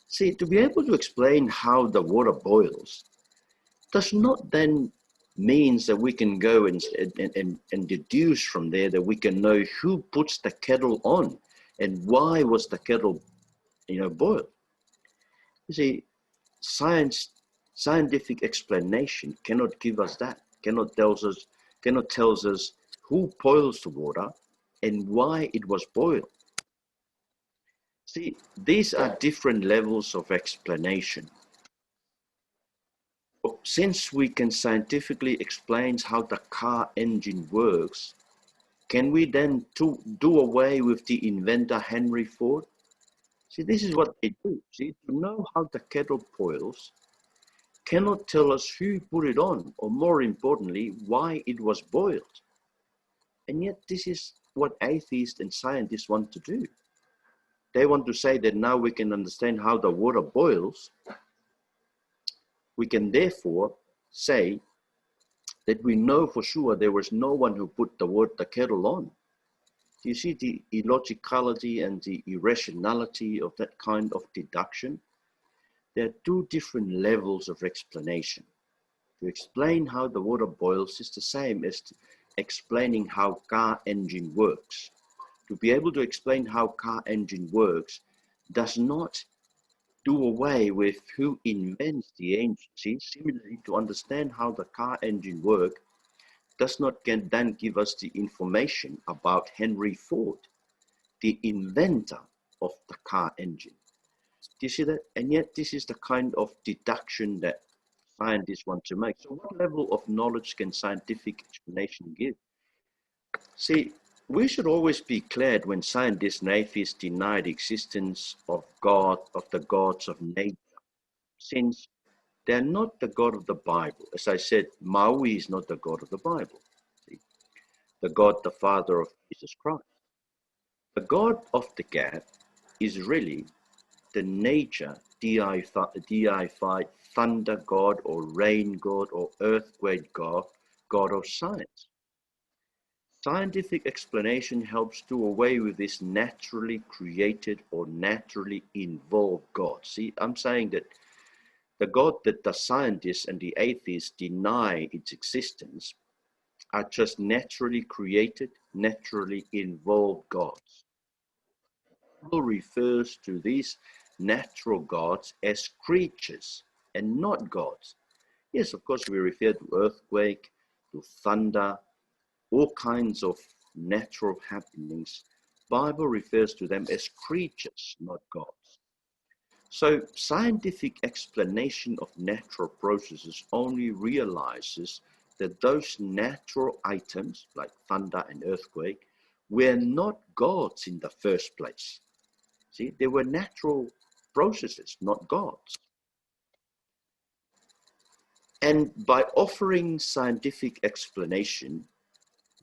See, to be able to explain how the water boils does not then means that we can go and deduce from there that we can know who puts the kettle on and why was the kettle, boiled. You see, scientific explanation cannot give us that, cannot tells us who boils the water and why it was boiled. See, these are different levels of explanation. Since we can scientifically explain how the car engine works, can we then do away with the inventor Henry Ford? See, this is what they do. See, to know how the kettle boils cannot tell us who put it on, or more importantly, why it was boiled. And yet this is what atheists and scientists want to do. They want to say that now we can understand how the water boils. We can therefore say that we know for sure there was no one who put the kettle on. Do you see the illogicality and the irrationality of that kind of deduction? There are two different levels of explanation. To explain how the water boils is the same as explaining how car engine works. To be able to explain how car engine works does not do away with who invents the engine. See, similarly, to understand how the car engine works does not then give us the information about Henry Ford, the inventor of the car engine. Do you see that? And yet this is the kind of deduction that scientists want to make. So what level of knowledge can scientific explanation give? See, we should always be glad when scientists and atheists deny the existence of God, of the gods of nature, since they're not the God of the Bible. As I said, Maui is not the God of the Bible. See, the God, the Father of Jesus Christ. The God of the gap is really the nature, deified thunder God or rain God or earthquake God, God of science. Scientific explanation helps do away with this naturally created or naturally involved God. See, I'm saying that the God that the scientists and the atheists deny its existence are just naturally created, naturally involved gods. The Bible refers to these natural gods as creatures and not gods. Yes, of course, we refer to earthquake, to thunder, all kinds of natural happenings. Bible refers to them as creatures, not gods. So scientific explanation of natural processes only realizes that those natural items, like thunder and earthquake, were not gods in the first place. See, they were natural processes, not gods. And by offering scientific explanation,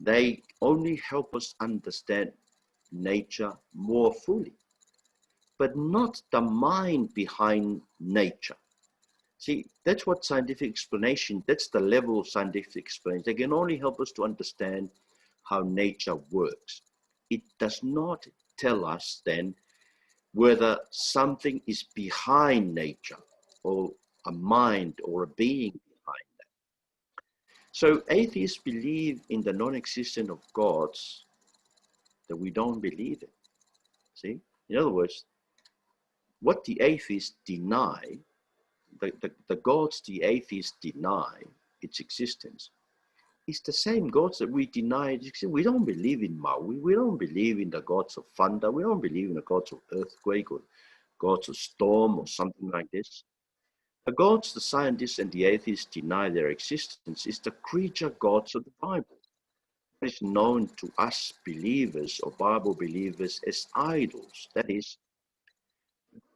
they only help us understand nature more fully, but not the mind behind nature. See, that's what scientific explanation, that's the level of scientific explanation. They can only help us to understand how nature works. It does not tell us then whether something is behind nature or a mind or a being behind that. So atheists believe in the non-existence of gods that we don't believe in. See? In other words, what the atheists deny, the gods the atheists deny its existence, is the same gods that we deny its existence. We don't believe in Maui. We don't believe in the gods of thunder. We don't believe in the gods of earthquake or gods of storm or something like this. The gods the scientists and the atheists deny their existence is the creature gods of the Bible. What is known to us believers or Bible believers as idols. That is,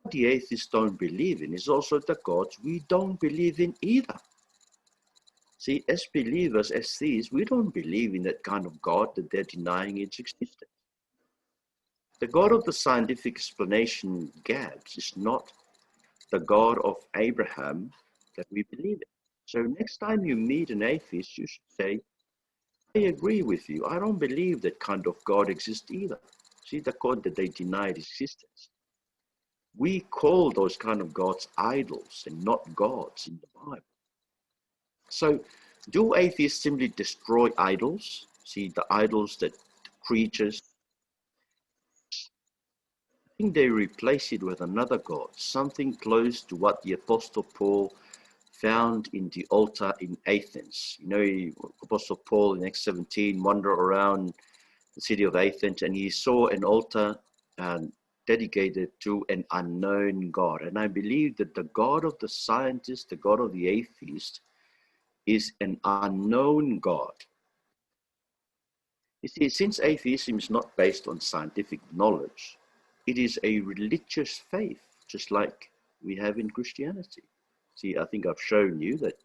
what the atheists don't believe in is also the gods we don't believe in either. See, as believers, as theists, we don't believe in that kind of God that they're denying its existence. The God of the scientific explanation gaps is not the God of Abraham that we believe in. So next time you meet an atheist, you should say, I agree with you. I don't believe that kind of God exists either. See, the God that they denied existence. We call those kind of gods idols and not gods in the Bible. So do atheists simply destroy idols? See, the idols that creatures, I think they replace it with another God, something close to what the Apostle Paul found in the altar in Athens. You know, Apostle Paul in Acts 17 wandered around the city of Athens and he saw an altar dedicated to an unknown God. And I believe that the God of the scientist, the God of the atheist, is an unknown God. You see, since atheism is not based on scientific knowledge, it is a religious faith, just like we have in Christianity. See, I think I've shown you that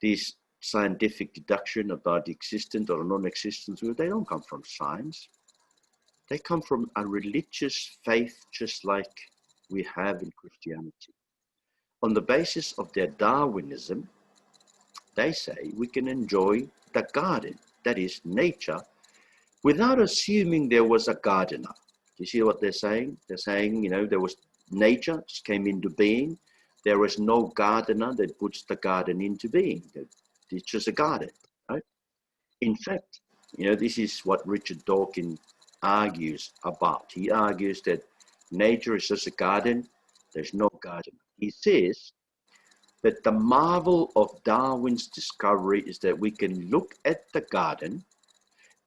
these scientific deduction about the existence or non-existence, they don't come from science. They come from a religious faith, just like we have in Christianity. On the basis of their Darwinism, they say we can enjoy the garden, that is nature, without assuming there was a gardener. Do you see what they're saying? They're saying, you know, there was nature, just came into being. There was no gardener that puts the garden into being. It's just a garden, right? In fact, you know, this is what Richard Dawkins argues about. He argues that nature is just a garden. There's no gardener. He says that the marvel of Darwin's discovery is that we can look at the garden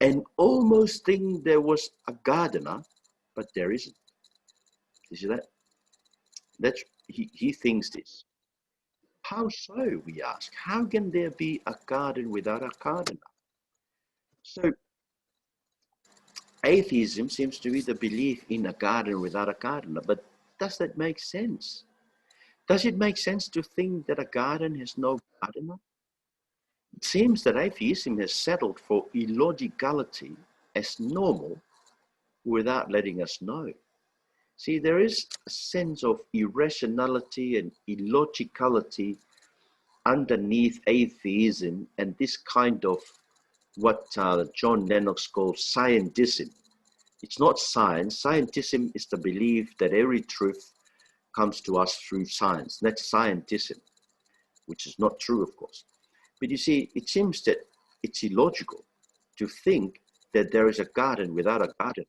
and almost think there was a gardener, but there isn't. You see that? He thinks this. How so, we ask? How can there be a garden without a gardener? So atheism seems to be the belief in a garden without a gardener, but does that make sense? Does it make sense to think that a garden has no gardener? It seems that atheism has settled for illogicality as normal without letting us know. See, there is a sense of irrationality and illogicality underneath atheism and this kind of what John Lennox calls scientism. It's not science. Scientism is the belief that every truth comes to us through science. That's scientism, which is not true, of course. But you see, it seems that it's illogical to think that there is a garden without a garden.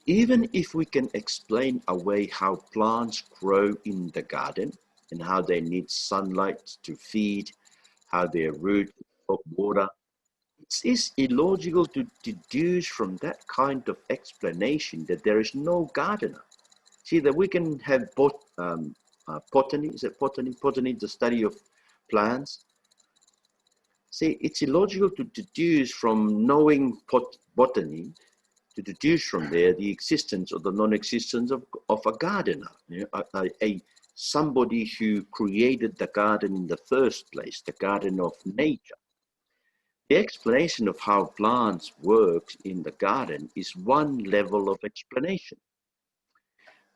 Even if we can explain away how plants grow in the garden and how they need sunlight to feed, how their roots of water, it is illogical to deduce from that kind of explanation that there is no gardener. See, that we can have botany, is it botany? Botany, the study of plants. See, it's illogical to deduce from knowing botany, to deduce from there the existence or the non-existence of a gardener, you know, somebody who created the garden in the first place, the garden of nature. The explanation of how plants work in the garden is one level of explanation.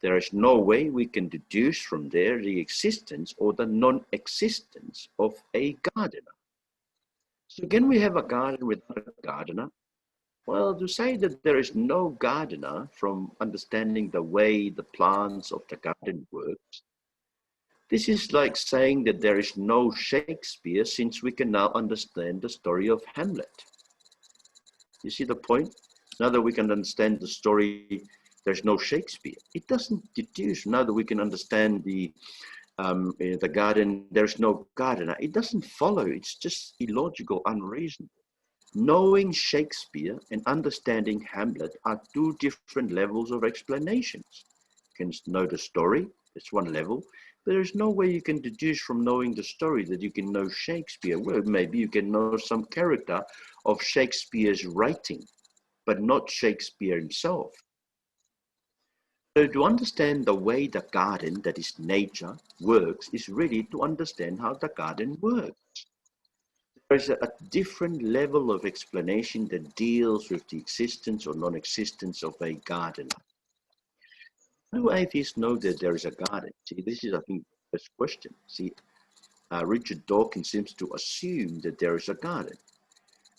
There is no way we can deduce from there the existence or the non-existence of a gardener. So can we have a garden without a gardener? Well, to say that there is no gardener from understanding the way the plants of the garden works, this is like saying that there is no Shakespeare since we can now understand the story of Hamlet. You see the point? Now that we can understand the story, there's no Shakespeare. It doesn't deduce. Now that we can understand the garden, there's no gardener. It doesn't follow. It's just illogical, unreasonable. Knowing Shakespeare and understanding Hamlet are two different levels of explanations. You can know the story, it's one level, but there's no way you can deduce from knowing the story that you can know Shakespeare. Well, maybe you can know some character of Shakespeare's writing, but not Shakespeare himself. So to understand the way the garden, that is nature, works is really to understand how the garden works. There is a different level of explanation that deals with the existence or non-existence of a garden. How do atheists know that there is a garden? See, this is, I think, the first question. See, Richard Dawkins seems to assume that there is a garden.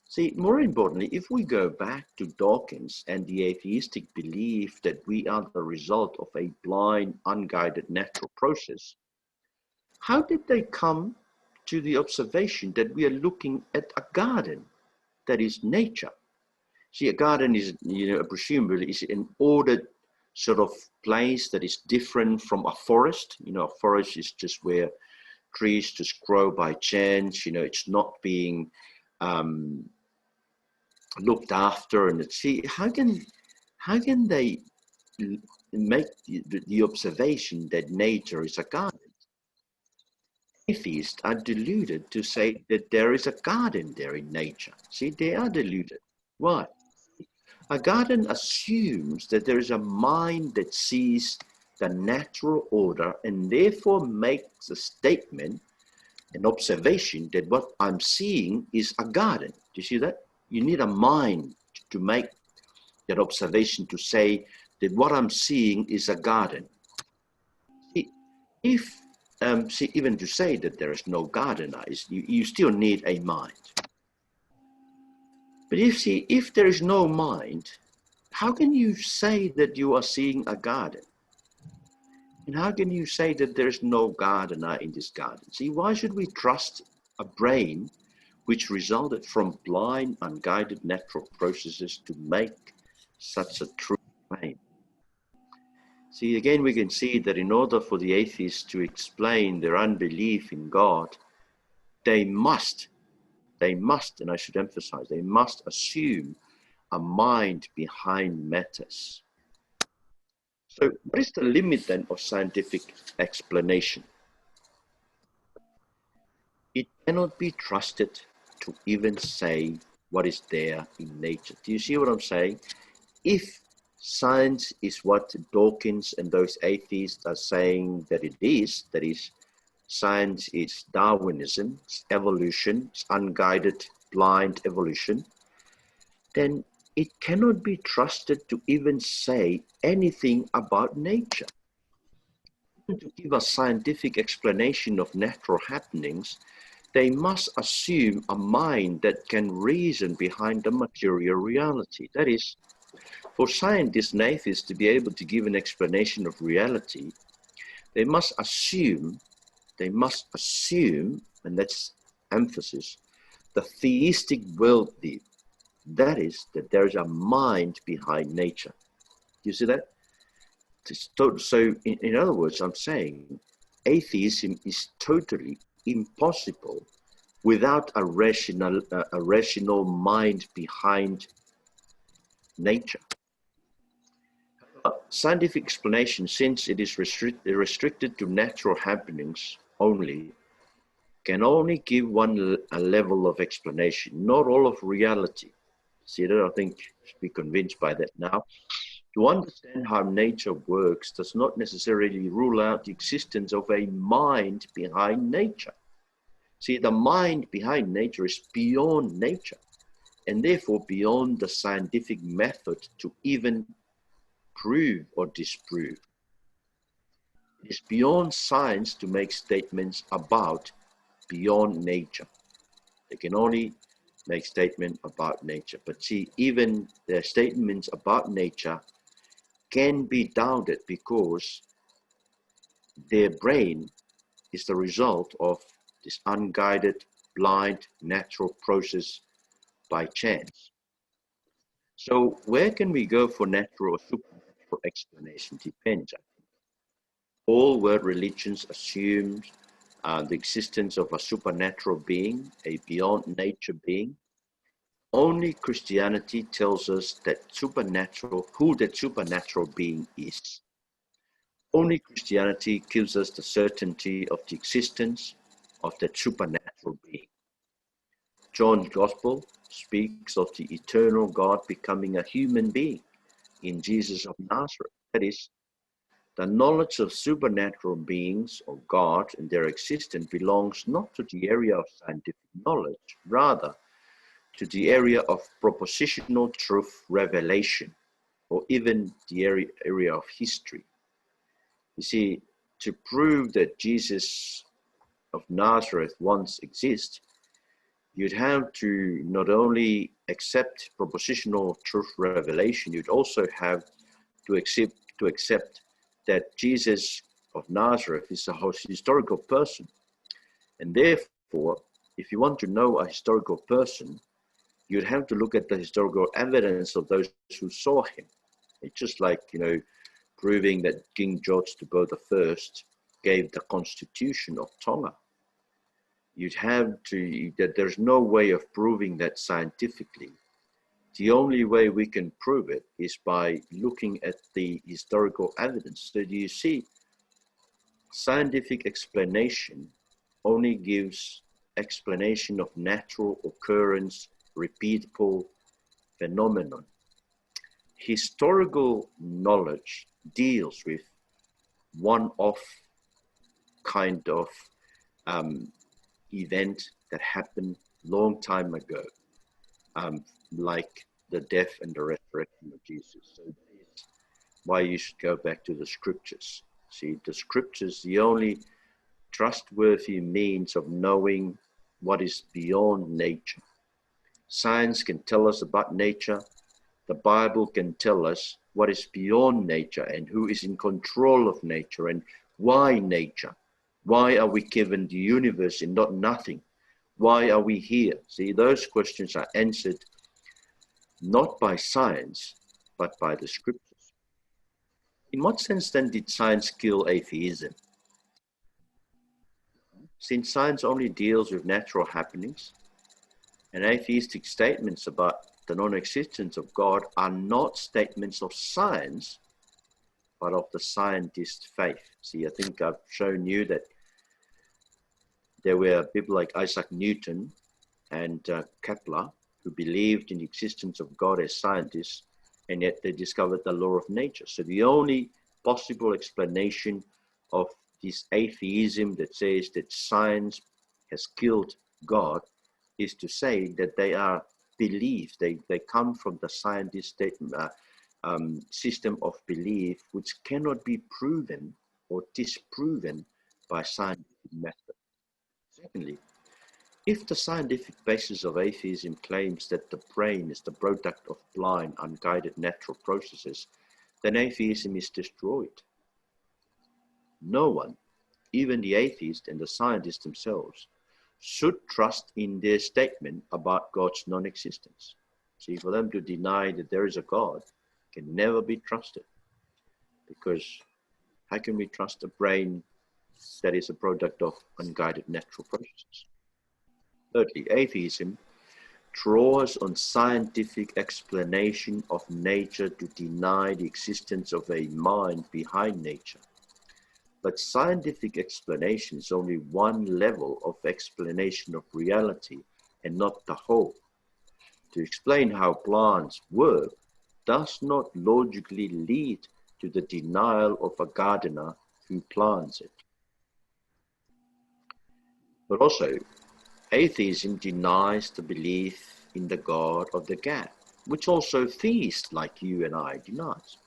See, more importantly, if we go back to Dawkins and the atheistic belief that we are the result of a blind, unguided natural process, how did they come to the observation that we are looking at a garden, that is nature? See, a garden is, presumably is an ordered sort of place that is different from a forest. A forest is just where trees just grow by chance. It's not being looked after. And see, how can they make the observation that nature is a garden? Atheists are deluded to say that there is a garden there in nature. See, they are deluded. Why? A garden assumes that there is a mind that sees the natural order and therefore makes a statement, an observation that what I'm seeing is a garden. Do you see that? You need a mind to make that observation, to say that what I'm seeing is a garden. Even to say that there is no garden, you still need a mind. But if there is no mind, how can you say that you are seeing a garden? And how can you say that there is no gardener in this garden? See, why should we trust a brain which resulted from blind, unguided natural processes to make such a true claim? See, again, we can see that in order for the atheists to explain their unbelief in God, they must, and I should emphasize, they must assume a mind behind matters. So what is the limit then of scientific explanation? It cannot be trusted to even say what is there in nature. Do you see what I'm saying? If science is what Dawkins and those atheists are saying that it is, that is, science is Darwinism, it's evolution, it's unguided, blind evolution, then it cannot be trusted to even say anything about nature. To give a scientific explanation of natural happenings, they must assume a mind that can reason behind the material reality. That is, for scientists and atheists to be able to give an explanation of reality, they must assume, and that's emphasis, the theistic worldview. That is, that there is a mind behind nature. You see that? So in other words, I'm saying atheism is totally impossible without a rational mind behind nature. Scientific explanation, since it is restricted to natural happenings only, can only give one a level of explanation, not all of reality. See that? I think you should be convinced by that now. To understand how nature works does not necessarily rule out the existence of a mind behind nature. See, the mind behind nature is beyond nature, and therefore beyond the scientific method to even prove or disprove. It is beyond science to make statements about beyond nature. They can only make statements about nature. But see, even their statements about nature can be doubted because their brain is the result of this unguided, blind, natural process by chance. So where can we go for natural or supernatural explanation? Depends, I think. All world religions assume the existence of a supernatural being, a beyond nature being. Only Christianity tells us that who that supernatural being is. Only Christianity gives us the certainty of the existence of that supernatural being. John's Gospel speaks of the eternal God becoming a human being in Jesus of Nazareth. That is, the knowledge of supernatural beings or God and their existence belongs not to the area of scientific knowledge, rather to the area of propositional truth revelation, or even the area of history. You see, to prove that Jesus of Nazareth once existed, you'd have to not only accept propositional truth revelation, you'd also have to accept that Jesus of Nazareth is a historical person. And therefore, if you want to know a historical person, you'd have to look at the historical evidence of those who saw him. It's just like, proving that King George I gave the Constitution of Tonga. You'd have to, that there's no way of proving that scientifically. The only way we can prove it is by looking at the historical evidence. So do you see, scientific explanation only gives explanation of natural occurrence, repeatable phenomenon. Historical knowledge deals with one-off kind of event that happened long time ago, like the death and the resurrection of Jesus. So that is why you should go back to the scriptures. See, the scriptures, the only trustworthy means of knowing what is beyond nature. Science can tell us about nature. The Bible can tell us what is beyond nature and who is in control of nature and why nature. Why are we given the universe and not nothing? Why are we here? See, those questions are answered not by science, but by the scriptures. In what sense then did science kill atheism? Since science only deals with natural happenings, and atheistic statements about the non-existence of God are not statements of science, but of the scientist faith. See, I think I've shown you that there were people like Isaac Newton and Kepler who believed in the existence of God as scientists, and yet they discovered the law of nature. So the only possible explanation of this atheism that says that science has killed God is to say that they are beliefs. They come from the scientist system of belief, which cannot be proven or disproven by scientific method. Secondly, if the scientific basis of atheism claims that the brain is the product of blind, unguided natural processes, then atheism is destroyed. No one, even the atheist and the scientists themselves, should trust in their statement about God's non-existence. See, for them to deny that there is a God can never be trusted, because how can we trust a brain that is a product of unguided natural processes? Thirdly, atheism draws on scientific explanation of nature to deny the existence of a mind behind nature. But scientific explanation is only one level of explanation of reality and not the whole. To explain how plants work does not logically lead to the denial of a gardener who plants it. But also, atheism denies the belief in the God of the gap, which also theists like you and I denounce.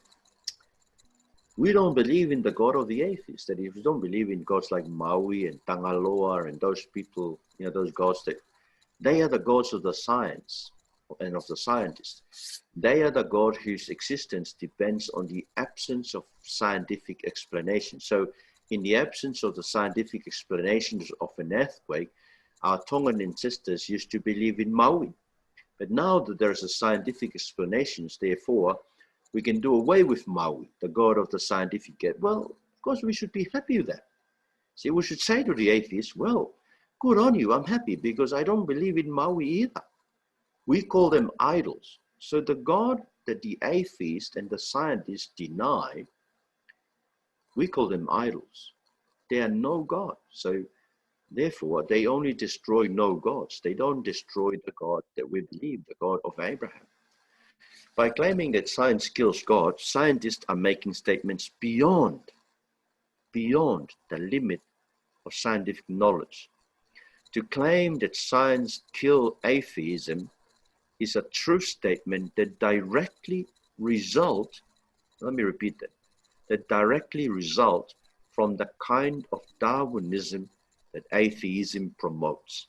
We don't believe in the God of the atheists. That if we don't believe in gods like Maui and Tangaloa and those people, those gods, that they are the gods of the science and of the scientists. They are the God whose existence depends on the absence of scientific explanation. So in the absence of the scientific explanations of an earthquake, our Tongan ancestors used to believe in Maui. But now that there's a scientific explanations, therefore, we can do away with Maui, the God of the scientific gap. Well, of course, we should be happy with that. See, we should say to the atheists, well, good on you, I'm happy because I don't believe in Maui either. We call them idols. So the God that the atheist and the scientists deny, we call them idols. They are no God. So therefore, they only destroy no gods. They don't destroy the God that we believe, the God of Abraham. By claiming that science kills God, scientists are making statements beyond the limit of scientific knowledge. To claim that science kills atheism is a true statement that directly result, let me repeat that directly result from the kind of Darwinism that atheism promotes.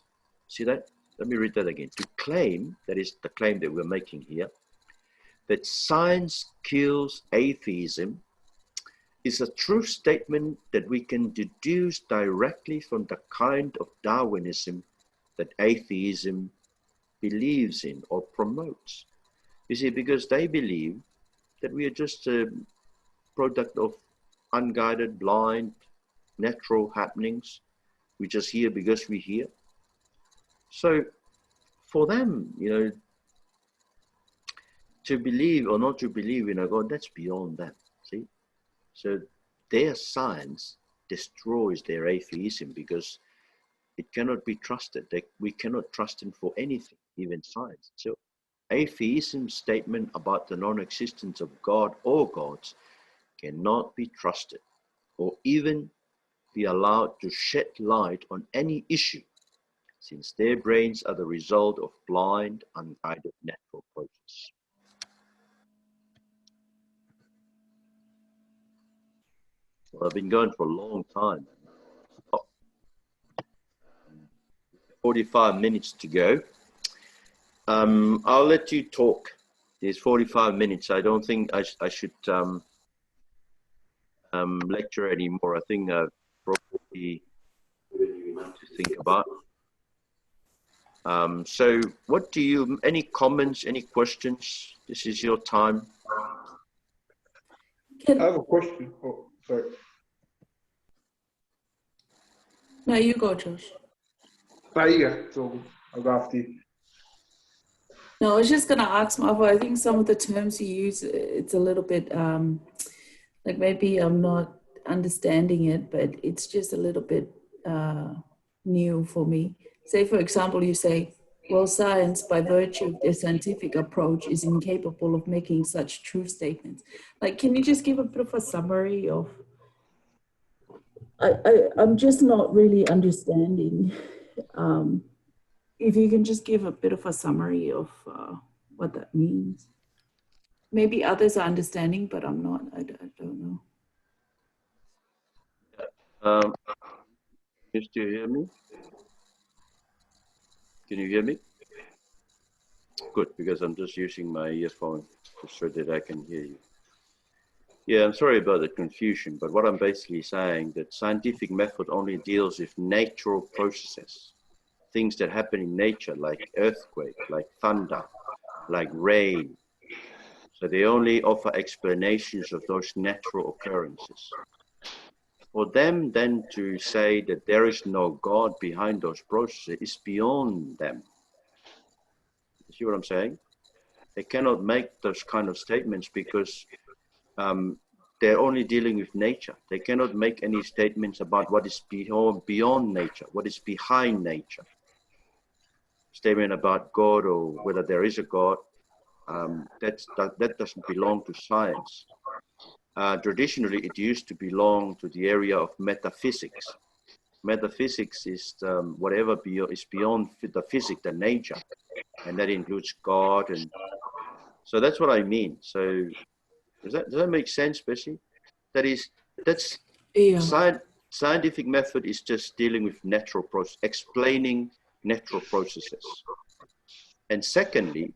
See that? let me read that again. To claim, that is the claim that we're making here, that science kills atheism is a true statement that we can deduce directly from the kind of Darwinism that atheism believes in or promotes. You see, because they believe that we are just a product of unguided, blind, natural happenings. We just hear because we hear. So for them, you know, to believe or not to believe in a God, that's beyond them, see? So their science destroys their atheism because it cannot be trusted. We cannot trust them for anything, even science. So atheism's statement about the non-existence of God or gods cannot be trusted or even be allowed to shed light on any issue, since their brains are the result of blind, unguided natural process. Well, I've been going for a long time. 45 minutes to go. I'll let you talk. There's 45 minutes. I don't think I should lecture anymore. I think I've probably given enough to think about. So what do you, any comments, any questions? This is your time. I have a question. Oh, sorry. No, you go, Josh. So I'll go after you. No, I was just going to ask Marva, I think some of the terms you use, it's a little bit, like maybe I'm not understanding it, but it's just a little bit new for me. Say, for example, you say, well, science, by virtue of their scientific approach, is incapable of making such true statements. Like, can you just give a bit of a summary of, I'm just not really understanding. If you can just give a bit of a summary of what that means. Maybe others are understanding, but I'm not. I don't know. Can you still hear me? Can you hear me? Good, because I'm just using my earphone so that I can hear you. Yeah, I'm sorry about the confusion, but what I'm basically saying that scientific method only deals with natural processes, things that happen in nature, like earthquake, like thunder, like rain. So they only offer explanations of those natural occurrences. For them then to say that there is no God behind those processes is beyond them. You see what I'm saying? They cannot make those kind of statements because they're only dealing with nature. They cannot make any statements about what is beyond nature, what is behind nature. Statement about God or whether there is a God, that doesn't belong to science. Traditionally, it used to belong to the area of metaphysics. Metaphysics is whatever is beyond the physics, the nature, and that includes God. And so that's what I mean. So does that make sense, Bessie? That's Yeah. Scientific method is just dealing with natural process, explaining natural processes. And secondly,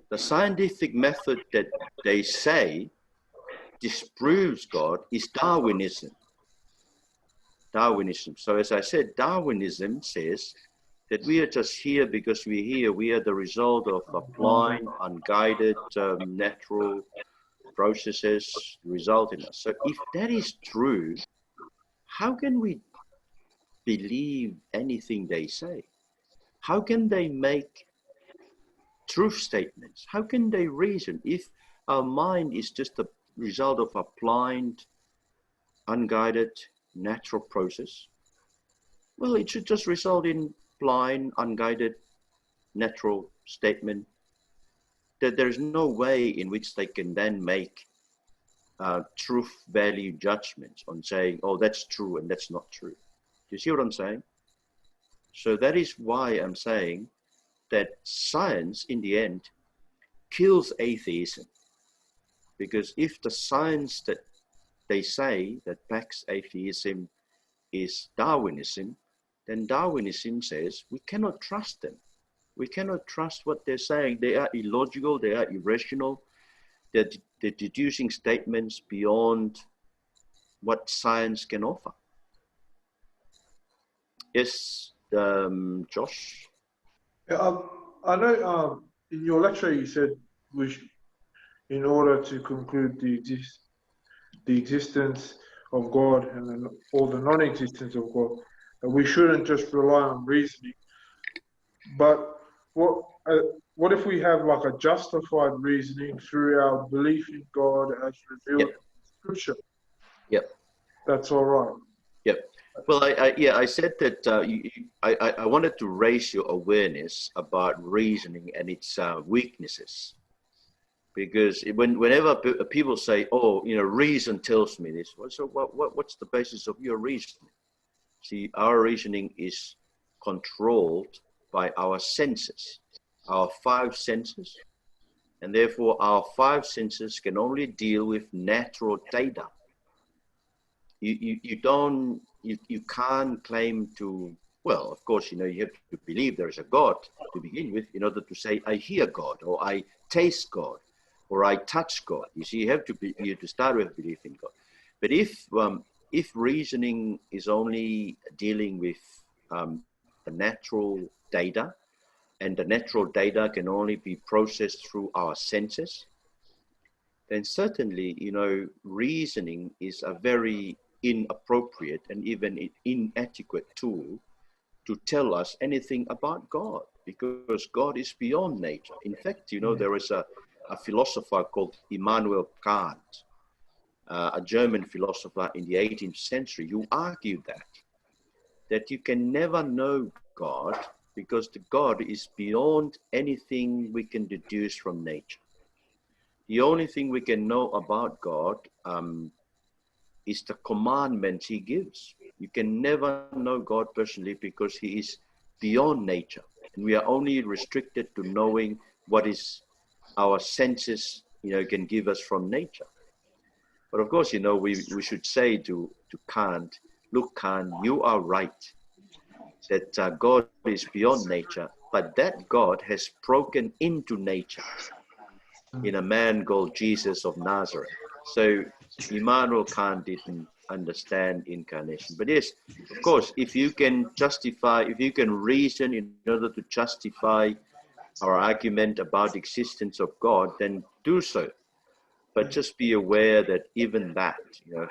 the scientific method that they say disproves God is Darwinism. Darwinism. So as I said, Darwinism says that we are just here because we're here. We are the result of a blind, unguided, natural processes result in us. So if that is true, how can we believe anything they say? How can they make truth statements? How can they reason if our mind is just a result of a blind, unguided, natural process? Well, it should just result in blind, unguided, natural statement that there is no way in which they can then make truth value judgments on saying, oh, that's true and that's not true. Do you see what I'm saying? So that is why I'm saying that science in the end kills atheism. Because if the science that they say that backs atheism is Darwinism, then Darwinism says we cannot trust them. We cannot trust what they're saying. They are illogical, they are irrational, they're deducing statements beyond what science can offer. Yes, Josh? Yeah, I know in your lecture you said in order to conclude the existence of God and or the non-existence of God, that we shouldn't just rely on reasoning. But what if we have like a justified reasoning through our belief in God as revealed in Scripture? Yep. That's all right. Yep. Well, I said that I wanted to raise your awareness about reasoning and its weaknesses, because whenever people say, "Oh, reason tells me this," well, so what's the basis of your reasoning? See, our reasoning is controlled by our senses, our 5 senses, and therefore our 5 senses can only deal with natural data. You can't claim to, well, of course, you have to believe there is a God to begin with in order to say, I hear God, or I taste God, or I touch God. You see, you have to start with belief in God. But if reasoning is only dealing with the natural data, and the natural data can only be processed through our senses, then certainly, reasoning is a very inappropriate and even inadequate tool to tell us anything about God, because God is beyond nature. In fact, there is a philosopher called Immanuel Kant, a German philosopher in the 18th century, who argued that you can never know God because the God is beyond anything we can deduce from nature. The only thing we can know about God is the commandments he gives. You can never know God personally because he is beyond nature. And we are only restricted to knowing what is our senses, can give us from nature. But of course, we should say to Kant, look, Kant, you are right, that God is beyond nature, but that God has broken into nature in a man called Jesus of Nazareth. So Immanuel Kant didn't understand incarnation. But yes, of course, if you can reason in order to justify our argument about the existence of God, then do so. But just be aware that even that,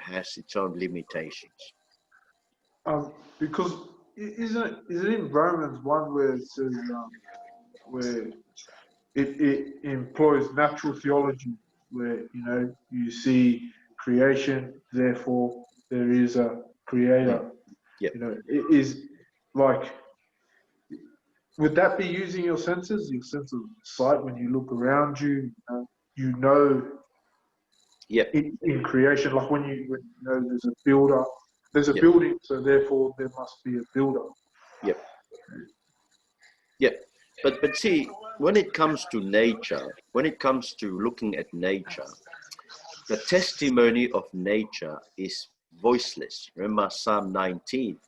has its own limitations. Because isn't it in Romans 1 where it says where it employs natural theology, where you see creation, therefore there is a creator. Yep. It is like, would that be using your senses, your sense of sight, when you look around you? Yep. In creation, like when there's a builder, there's a Yep. building, so therefore there must be a builder. Yep. Yep. But see, when it comes to nature, when it comes to looking at nature, the testimony of nature is voiceless. Remember Psalm 19,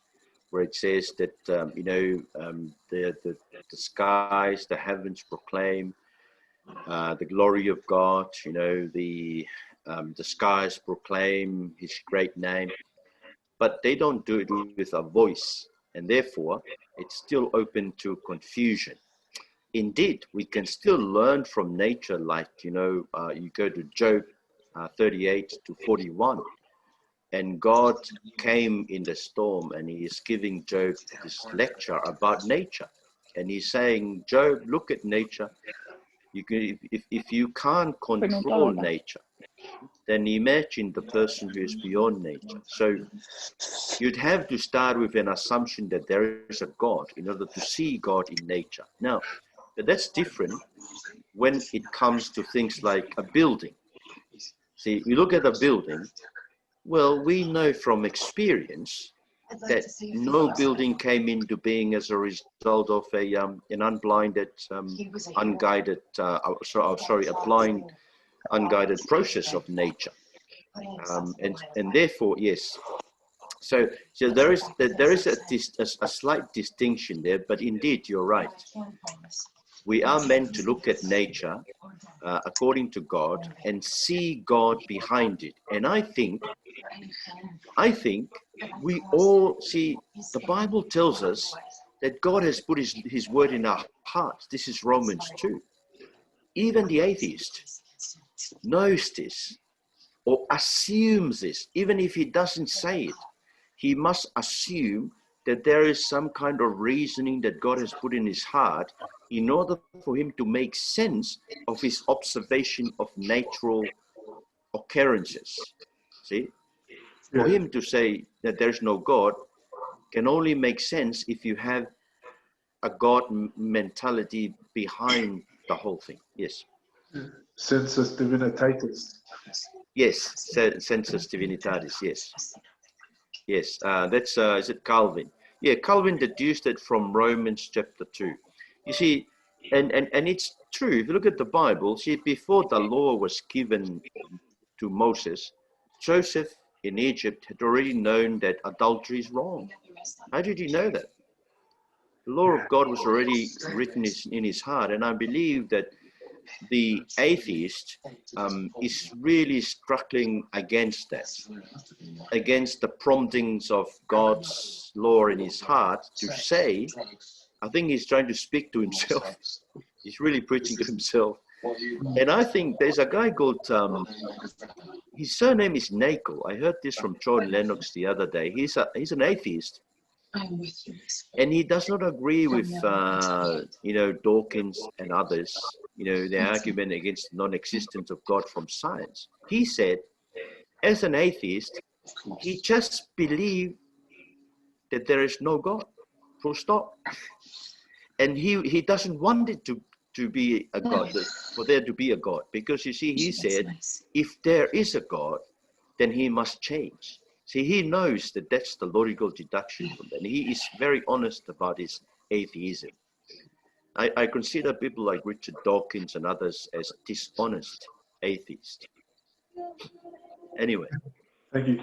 where it says that the skies, the heavens proclaim the glory of God. The skies proclaim His great name, but they don't do it with a voice, and therefore it's still open to confusion. Indeed, we can still learn from nature, like you go to Job 38 to 41. And God came in the storm, and he is giving Job this lecture about nature. And he's saying, Job, look at nature. If you can't control nature, then imagine the person who is beyond nature. So you'd have to start with an assumption that there is a God in order to see God in nature. Now, but that's different when it comes to things like a building. See, we look at a building. Well, we know from experience that no building came into being as a result of an unblinded, unguided, unguided process of nature. And therefore, yes, So there is a slight distinction there, but indeed you're right. We are meant to look at nature according to God and see God behind it. And I think we all see, the Bible tells us that God has put his word in our hearts. This is Romans 2. Even the atheist knows this or assumes this. Even if he doesn't say it, he must assume that there is some kind of reasoning that God has put in his heart in order for him to make sense of his observation of natural occurrences. See? For him to say that there's no God can only make sense if you have a God mentality behind the whole thing. Yes. Sensus divinitatis. Yes, sensus divinitatis, yes. Yes, that's, is it Calvin? Yeah, Calvin deduced it from Romans chapter 2. You see, and it's true, if you look at the Bible, see, before the law was given to Moses, Joseph in Egypt had already known that adultery is wrong. How did he know that? The law of God was already written in his heart, and I believe that the atheist is really struggling against that, against the promptings of God's law in his heart to say, I think he's trying to speak to himself. He's really preaching to himself. And I think there's a guy called, his surname is Nagel. I heard this from John Lennox the other day. He's an atheist. And he does not agree with, Dawkins and others, the argument against non-existence of God from science. He said, as an atheist, he just believed that there is no God, full stop. And he doesn't want it to be a God, for there to be a God. Because you see, he said, if there is a God, then he must change. See, he knows that that's the logical deduction from that. And he is very honest about his atheism. I consider people like Richard Dawkins and others as dishonest atheists. Anyway. Thank you.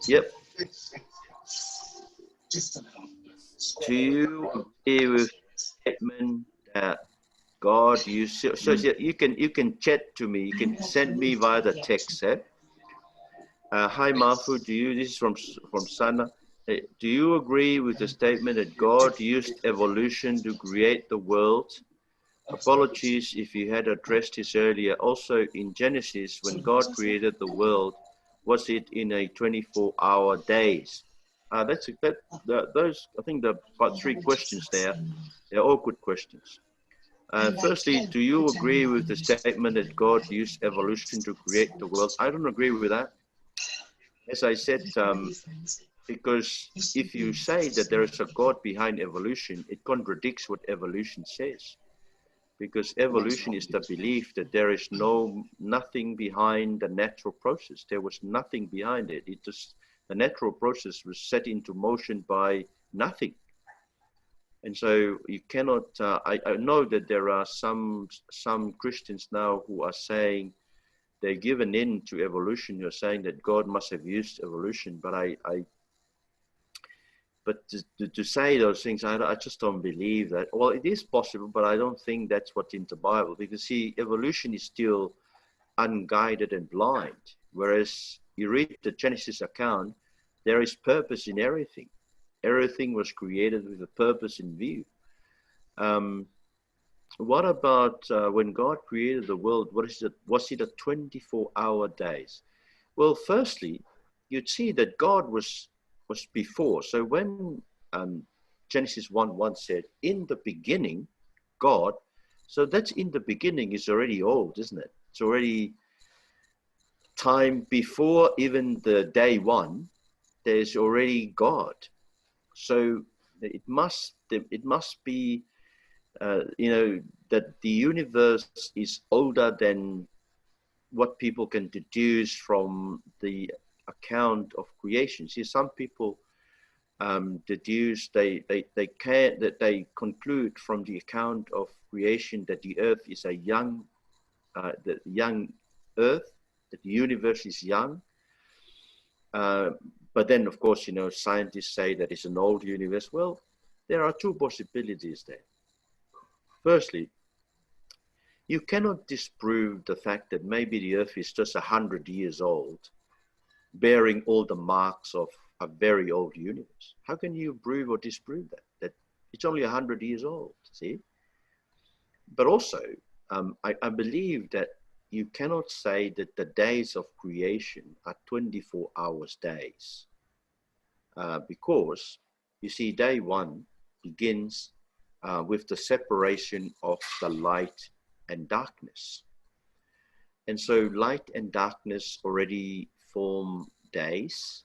Yep. Do you agree with the statement that God used? So you can chat to me. You can send me via the text. Hi Mafu, this is from Sana. Do you agree with the statement that God used evolution to create the world? Apologies if you had addressed this earlier. Also in Genesis, when God created the world, was it in a 24-hour days? Those, I think, there are about 3 questions there. They're all good questions. Firstly, do you agree with the statement that God used evolution to create the world? I don't agree with that. As I said, because if you say that there is a God behind evolution, it contradicts what evolution says. Because evolution is the belief that there is nothing behind the natural process. There was nothing behind it. The natural process was set into motion by nothing. And so you cannot, I know that there are some Christians now who are saying they're given in to evolution. You're saying that God must have used evolution, but but to say those things, I just don't believe that. Well, it is possible, but I don't think that's what's in the Bible. Because see, evolution is still unguided and blind. Whereas you read the Genesis account, there is purpose in everything. Everything was created with a purpose in view. What about when God created the world? Was it a 24-hour days? Well, firstly, you'd see that God was before. So when Genesis 1:1 said, in the beginning, God, so that's in the beginning is already old, isn't it? It's already time before even the day 1, there's already God. So it must be, that the universe is older than what people can deduce from the account of creation. See, some people deduce, they conclude from the account of creation that the earth is a young earth, that the universe is young. But then, of course, scientists say that it's an old universe. Well, there are two possibilities there. Firstly, you cannot disprove the fact that maybe the Earth is just 100 years old, bearing all the marks of a very old universe. How can you prove or disprove that? That it's only 100 years old, see? But also, I believe that you cannot say that the days of creation are 24 hours days. Because, you see, day one begins with the separation of the light and darkness. And so light and darkness already form days.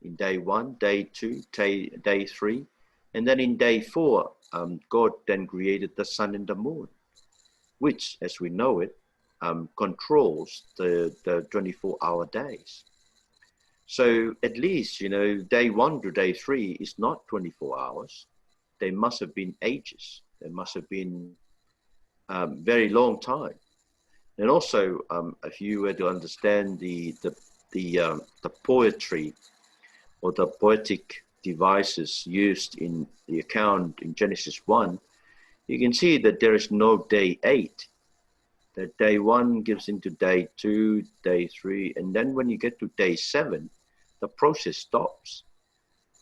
In day one, day two, day three. And then in day four, God then created the sun and the moon, which, as we know it, controls the 24-hour days. So at least, day one to day three is not 24 hours. They must have been ages. They must have been very long time. And also, if you were to understand the poetry or the poetic devices used in the account in Genesis 1, you can see that there is no day 8. That day 1 gives into day 2, day 3, and then when you get to day 7, the process stops.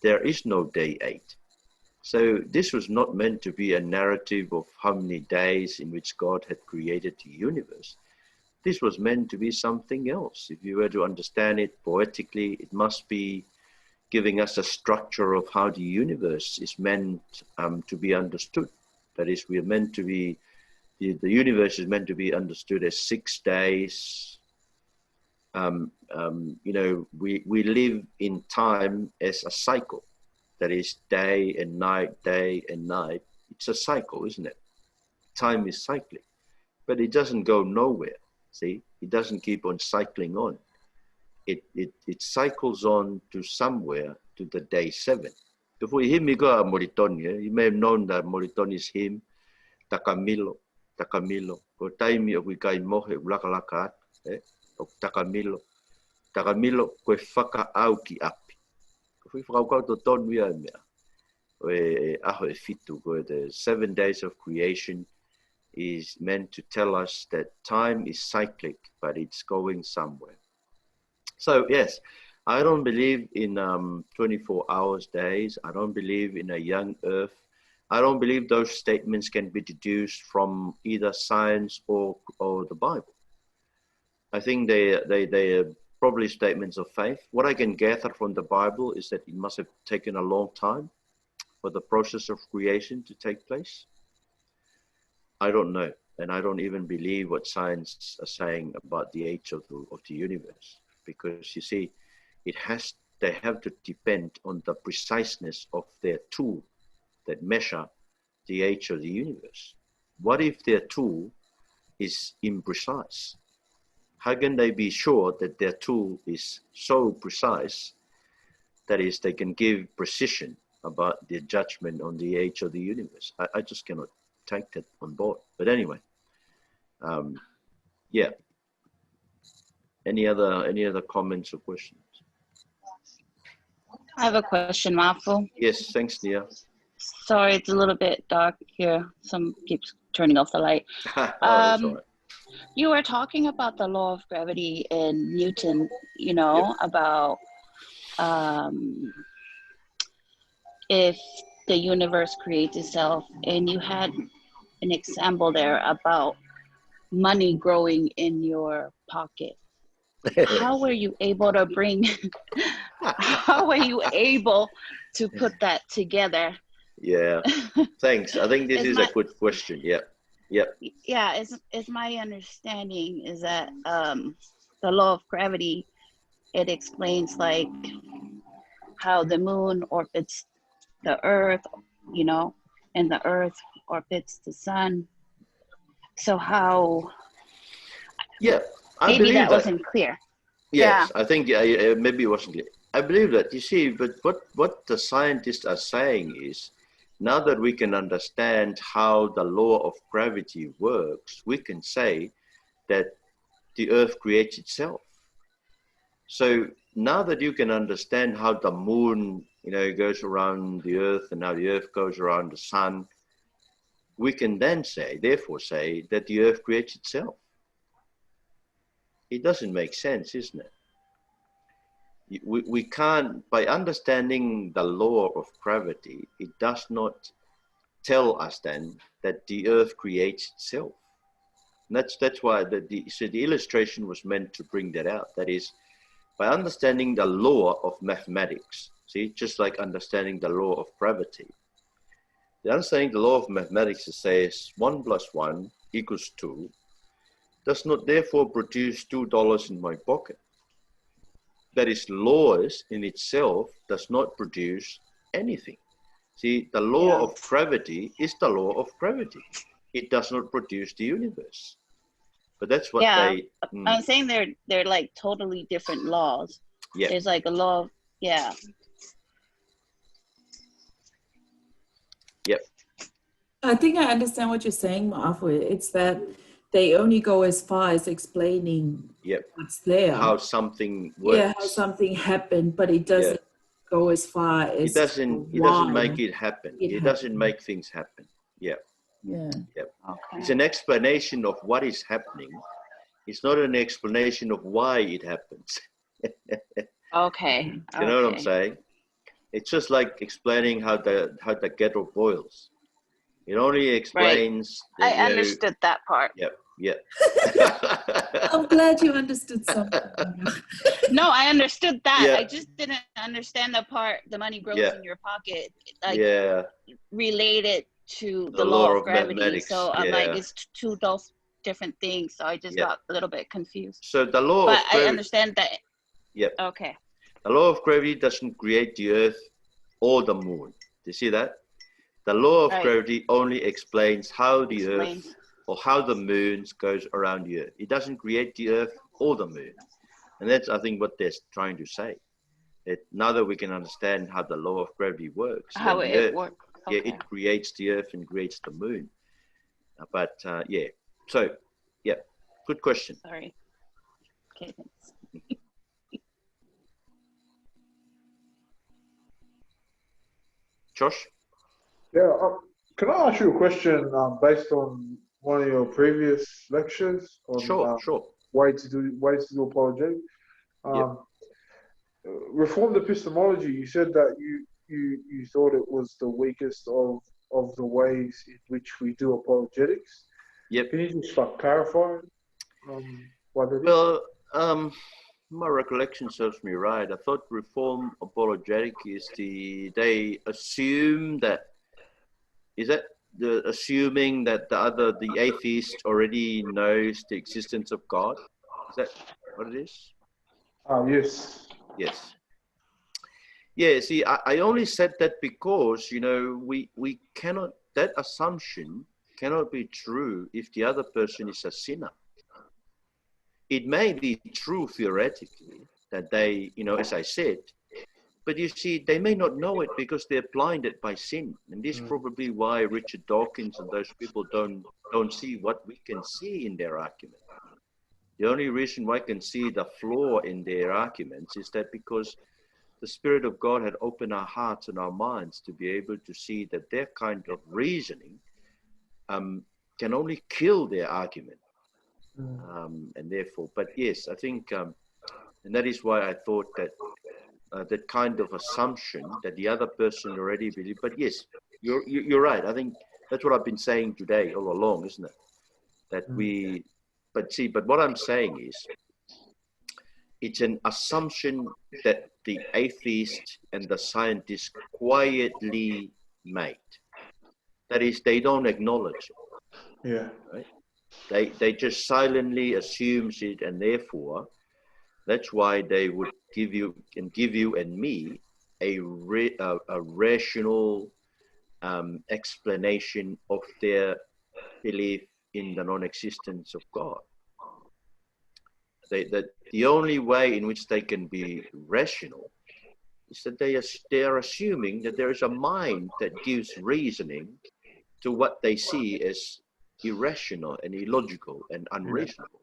There is no day 8. So this was not meant to be a narrative of how many days in which God had created the universe. This was meant to be something else. If you were to understand it poetically, it must be giving us a structure of how the universe is meant to be understood. That is, we are meant to be, the universe is meant to be understood as 6 days. We live in time as a cycle. That is day and night, day and night. It's a cycle, isn't it? Time is cyclic, but it doesn't go nowhere. See, it doesn't keep on cycling on. It cycles on to somewhere to the day 7. If we him go Moritonia, you may have known that Moritoni's hymn, Takamilo. Ko taimi o kai mohe ulakalaka o Takamilo. Takamilo koe whaka au ki api. Ko whakau to tonu ia mea. Aho e fitu ko the 7 days of creation is meant to tell us that time is cyclic, but it's going somewhere. So yes, I don't believe in 24 hours days. I don't believe in a young earth. I don't believe those statements can be deduced from either science or the Bible. I think they are probably statements of faith. What I can gather from the Bible is that it must have taken a long time for the process of creation to take place. I don't know, and I don't even believe what science are saying about the age of the universe, because you see, they have to depend on the preciseness of their tool that measure the age of the universe. What if their tool is imprecise? How can they be sure that their tool is so precise that is they can give precision about their judgment on the age of the universe? I just cannot take that on board. But anyway, yeah. Any other comments or questions? I have a question, Mafu. Yes, thanks, Nia. Sorry, it's a little bit dark here. Some keeps turning off the light. That's all right. You were talking about the law of gravity in Newton, Yep. about if the universe creates itself, and you had an example there about money growing in your pocket. How were you able to put that together? Yeah, thanks. I think this is a good question. Yeah. Yeah, it's my understanding is that the law of gravity, it explains like how the moon orbits the earth, and the earth orbits the sun. So how? Yeah, I maybe believe that wasn't clear. Yes, Yeah. I think maybe it wasn't clear. I believe that. You see, but what the scientists are saying is, now that we can understand how the law of gravity works, we can say that the Earth creates itself. So now that you can understand how the moon, goes around the earth and how the earth goes around the sun, we can then therefore say that the earth creates itself. It doesn't make sense, isn't it? We can't, by understanding the law of gravity, it does not tell us then that the earth creates itself. And that's why the illustration was meant to bring that out. That is, by understanding the law of mathematics, see, just like understanding the law of gravity. The understanding the law of mathematics says 1 + 1 = 2, does not therefore produce $2 in my pocket. That is, laws in itself does not produce anything. See, the law of gravity is the law of gravity. It does not produce the universe. But that's what I'm saying they're like totally different laws. Yeah. There's like a law of, Yep. I think I understand what you're saying, Ma'afwe. It's that they only go as far as explaining what's there. How something works. Yeah, how something happened, but it doesn't go as far as it doesn't make it happen. It doesn't make things happen. Yeah. Okay. It's an explanation of what is happening. It's not an explanation of why it happens. Okay. You know what I'm saying? It's just like explaining how the kettle boils. It only explains. Right. I understood that part. Yeah. I'm glad you understood something. No, I understood that. I just didn't understand the part, the money grows in your pocket, like related to the law of gravity. So I'm like, it's two those different things. So I just got a little bit confused. So the law of gravity, I understand that. Yep. Okay. The law of gravity doesn't create the earth or the moon. Do you see that? The law of gravity only explains how the earth or how the moon goes around the earth. It doesn't create the earth or the moon. And that's, I think, what they're trying to say. That now that we can understand how the law of gravity works, how it works. Okay. Yeah, it creates the earth and creates the moon. But so good question. Sorry. Okay, thanks. Josh? Yeah, can I ask you a question based on one of your previous lectures on sure. way to do apologetics? Reformed epistemology. You said that you thought it was the weakest of the ways in which we do apologetics. Yep. Can you just clarify what that is? Well, my recollection serves me right. I thought Reform apologetic is they assume that. Is that the assuming that the atheist already knows the existence of God? Is that what it is? Yes. Yes. Yeah, see, I only said that because, we cannot, that assumption cannot be true if the other person is a sinner. It may be true theoretically that they, as I said, but you see, they may not know it because they're blinded by sin. And this is probably why Richard Dawkins and those people don't see what we can see in their argument. The only reason why I can see the flaw in their arguments is that because the Spirit of God had opened our hearts and our minds to be able to see that their kind of reasoning can only kill their argument. And therefore, but yes, I think, and that is why I thought that that kind of assumption that the other person already believes. But yes, you're right. I think that's what I've been saying today all along, isn't it? That but what I'm saying is, it's an assumption that the atheist and the scientist quietly made. That is, they don't acknowledge it. Yeah. Right? They just silently assumes it, and therefore, that's why they would give you and me a rational explanation of their belief in the non-existence of God. The only way in which they can be rational is that they are assuming that there is a mind that gives reasoning to what they see as irrational and illogical and unreasonable.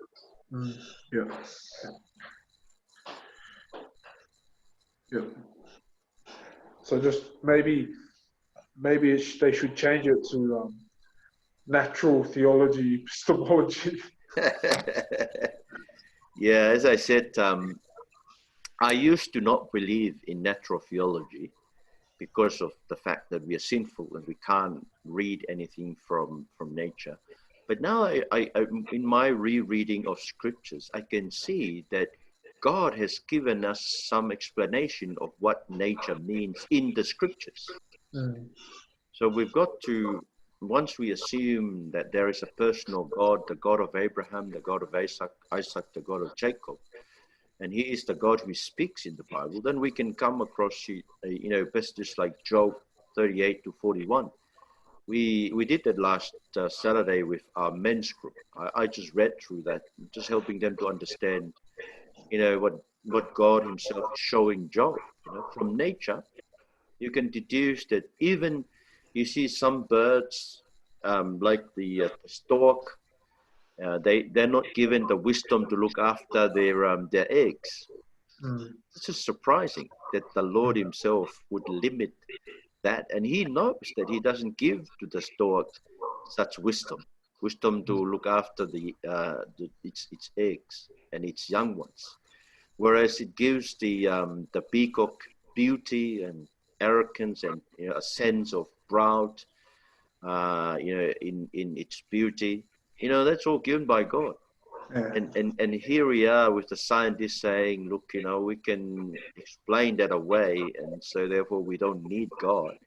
Yeah. So just maybe they should change it to natural theology, epistemology. Yeah, as I said, I used to not believe in natural theology because of the fact that we are sinful and we can't read anything from nature. But now, in my rereading of scriptures, I can see that God has given us some explanation of what nature means in the scriptures. So we've got to, once we assume that there is a personal God, the God of Abraham, the God of Isaac, the God of Jacob, and he is the God who speaks in the Bible, then we can come across, passages like Job 38 to 41. We did that last Saturday with our men's group. I just read through that, just helping them to understand, what God himself is showing Job. From nature, you can deduce that even you see some birds, like the stork, they're not given the wisdom to look after their eggs. It's just surprising that the Lord himself would limit that, and he knows that he doesn't give to the stork such wisdom to look after its eggs and its young ones, whereas it gives the peacock beauty and arrogance and a sense of proud, in its beauty. That's all given by God. Yeah. And here we are with the scientists saying, look, we can explain that away, and so therefore we don't need God.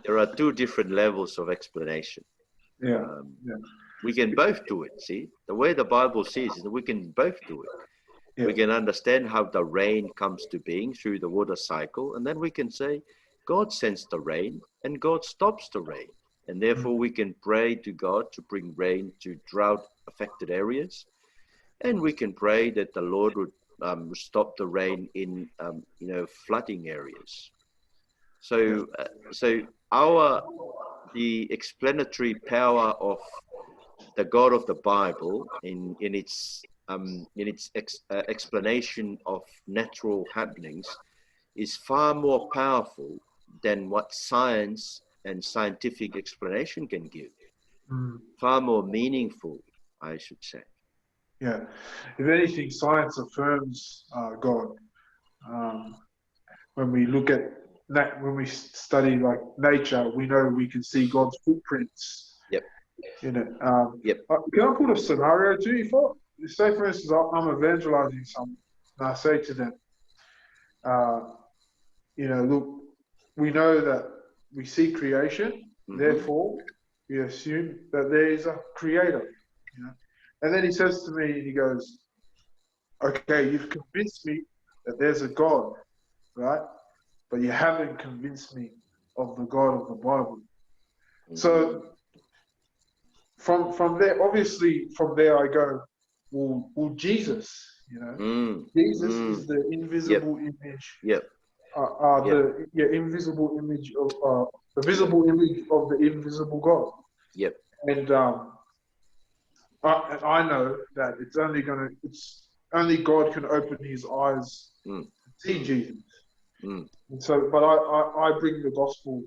There are two different levels of explanation. Yeah. We can both do it. See, the way the Bible says is that we can both do it. Yeah. We can understand how the rain comes to being through the water cycle, and then we can say God sends the rain and God stops the rain. And therefore we can pray to God to bring rain to drought-affected areas. And we can pray that the Lord would stop the rain in, flooding areas. So the explanatory power of the God of the Bible in its explanation of natural happenings is far more powerful than what science and scientific explanation can give. Far more meaningful, I should say. Yeah. If anything, science affirms God. When we look at when we study like nature, we know we can see God's footprints. Yep. In it. Yep. Can I put a scenario to you? Say, for instance, I'm evangelizing someone, and I say to them, look, we know that we see creation, therefore we assume that there is a creator. And then he says to me, he goes, okay, you've convinced me that there's a God, right? But you haven't convinced me of the God of the Bible. So from there, obviously, from there I go, well, Jesus, Jesus is the invisible image. Yep. The invisible image of the visible image of the invisible God. Yep. And I know that it's only God can open his eyes to see Jesus. And so, but I bring the gospel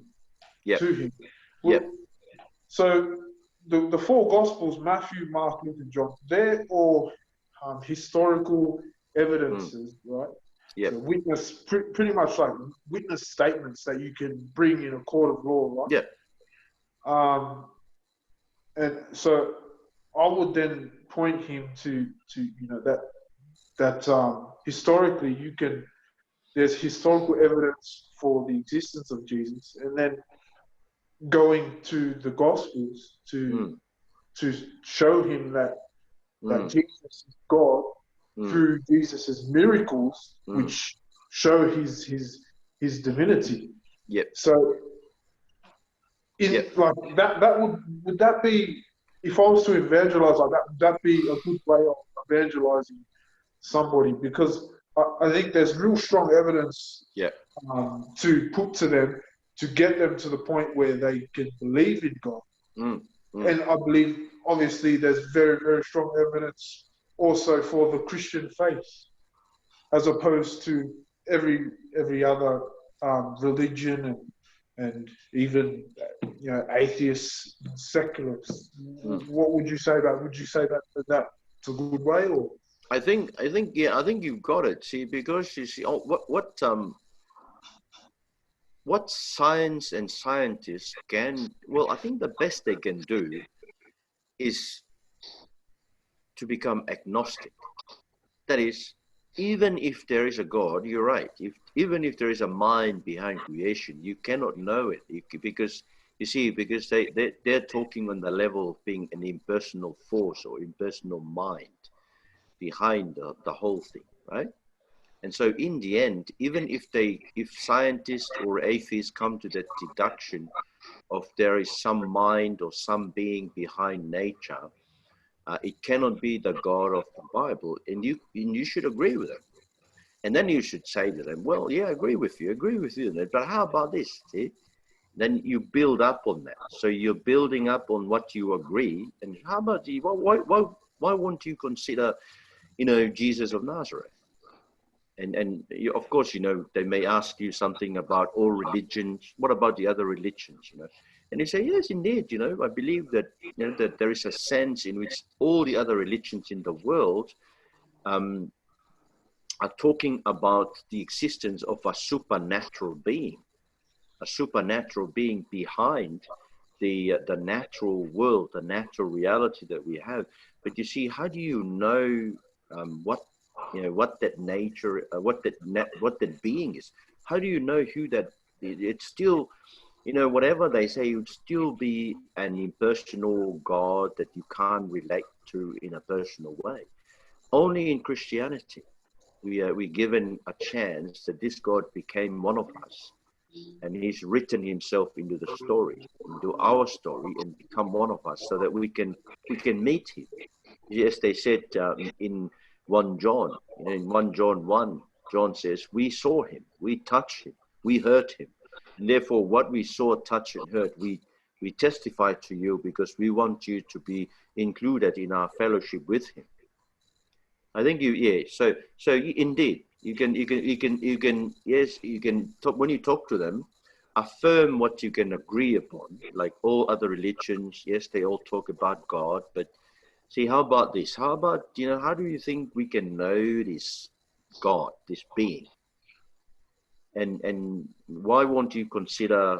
to him. Well, so the four gospels, Matthew, Mark, Luke, and John, they're all historical evidences, right? Yeah. So witness, pretty much like witness statements that you can bring in a court of law, right? Yeah. And so I would then point him to that historically there's historical evidence for the existence of Jesus, and then going to the Gospels to show him that Jesus is God through Jesus's miracles, which show his divinity. Yep. So, like that would that be, if I was to evangelize like that, would that be a good way of evangelizing somebody? Because I think there's real strong evidence to put to them to get them to the point where they can believe in God. And I believe, obviously, there's very, very strong evidence also for the Christian faith, as opposed to every other religion and even atheists, secularists. What would you say about? Would you say that that's a good way, or? I think you've got it. See, because you see, what science and scientists can, well, I think the best they can do is to become agnostic. That is, even if there is a God, you're right. Even if there is a mind behind creation, you cannot know it because you see, because they're talking on the level of being an impersonal force or impersonal mind behind the whole thing, right? And so in the end, even if scientists or atheists come to that deduction of there is some mind or some being behind nature, it cannot be the God of the Bible, and you should agree with them. And then you should say to them, well, yeah, I agree with you, but how about this? See? Then you build up on that. So you're building up on what you agree. And how about why won't you consider, Jesus of Nazareth? And of course, they may ask you something about all religions. What about the other religions? And you say, yes, indeed. I believe that that there is a sense in which all the other religions in the world are talking about the existence of a supernatural being behind the natural world, the natural reality that we have. But you see, how do you know what that nature, what that being is? How do you know who that? It's still, whatever they say, it would still be an impersonal God that you can't relate to in a personal way. Only in Christianity, we're given a chance that this God became one of us, and he's written himself into the story, into our story, and become one of us, so that we can meet him. Yes, they said in 1 John, in 1 John 1, John says, we saw him, we touched him, we heard him. And therefore, what we saw, touched, and heard, we testify to you because we want you to be included in our fellowship with him. I think So indeed, you can talk, when you talk to them, affirm what you can agree upon, like all other religions. Yes, they all talk about God, but see, how about this? How about, how do you think we can know this God, this being? And why won't you consider,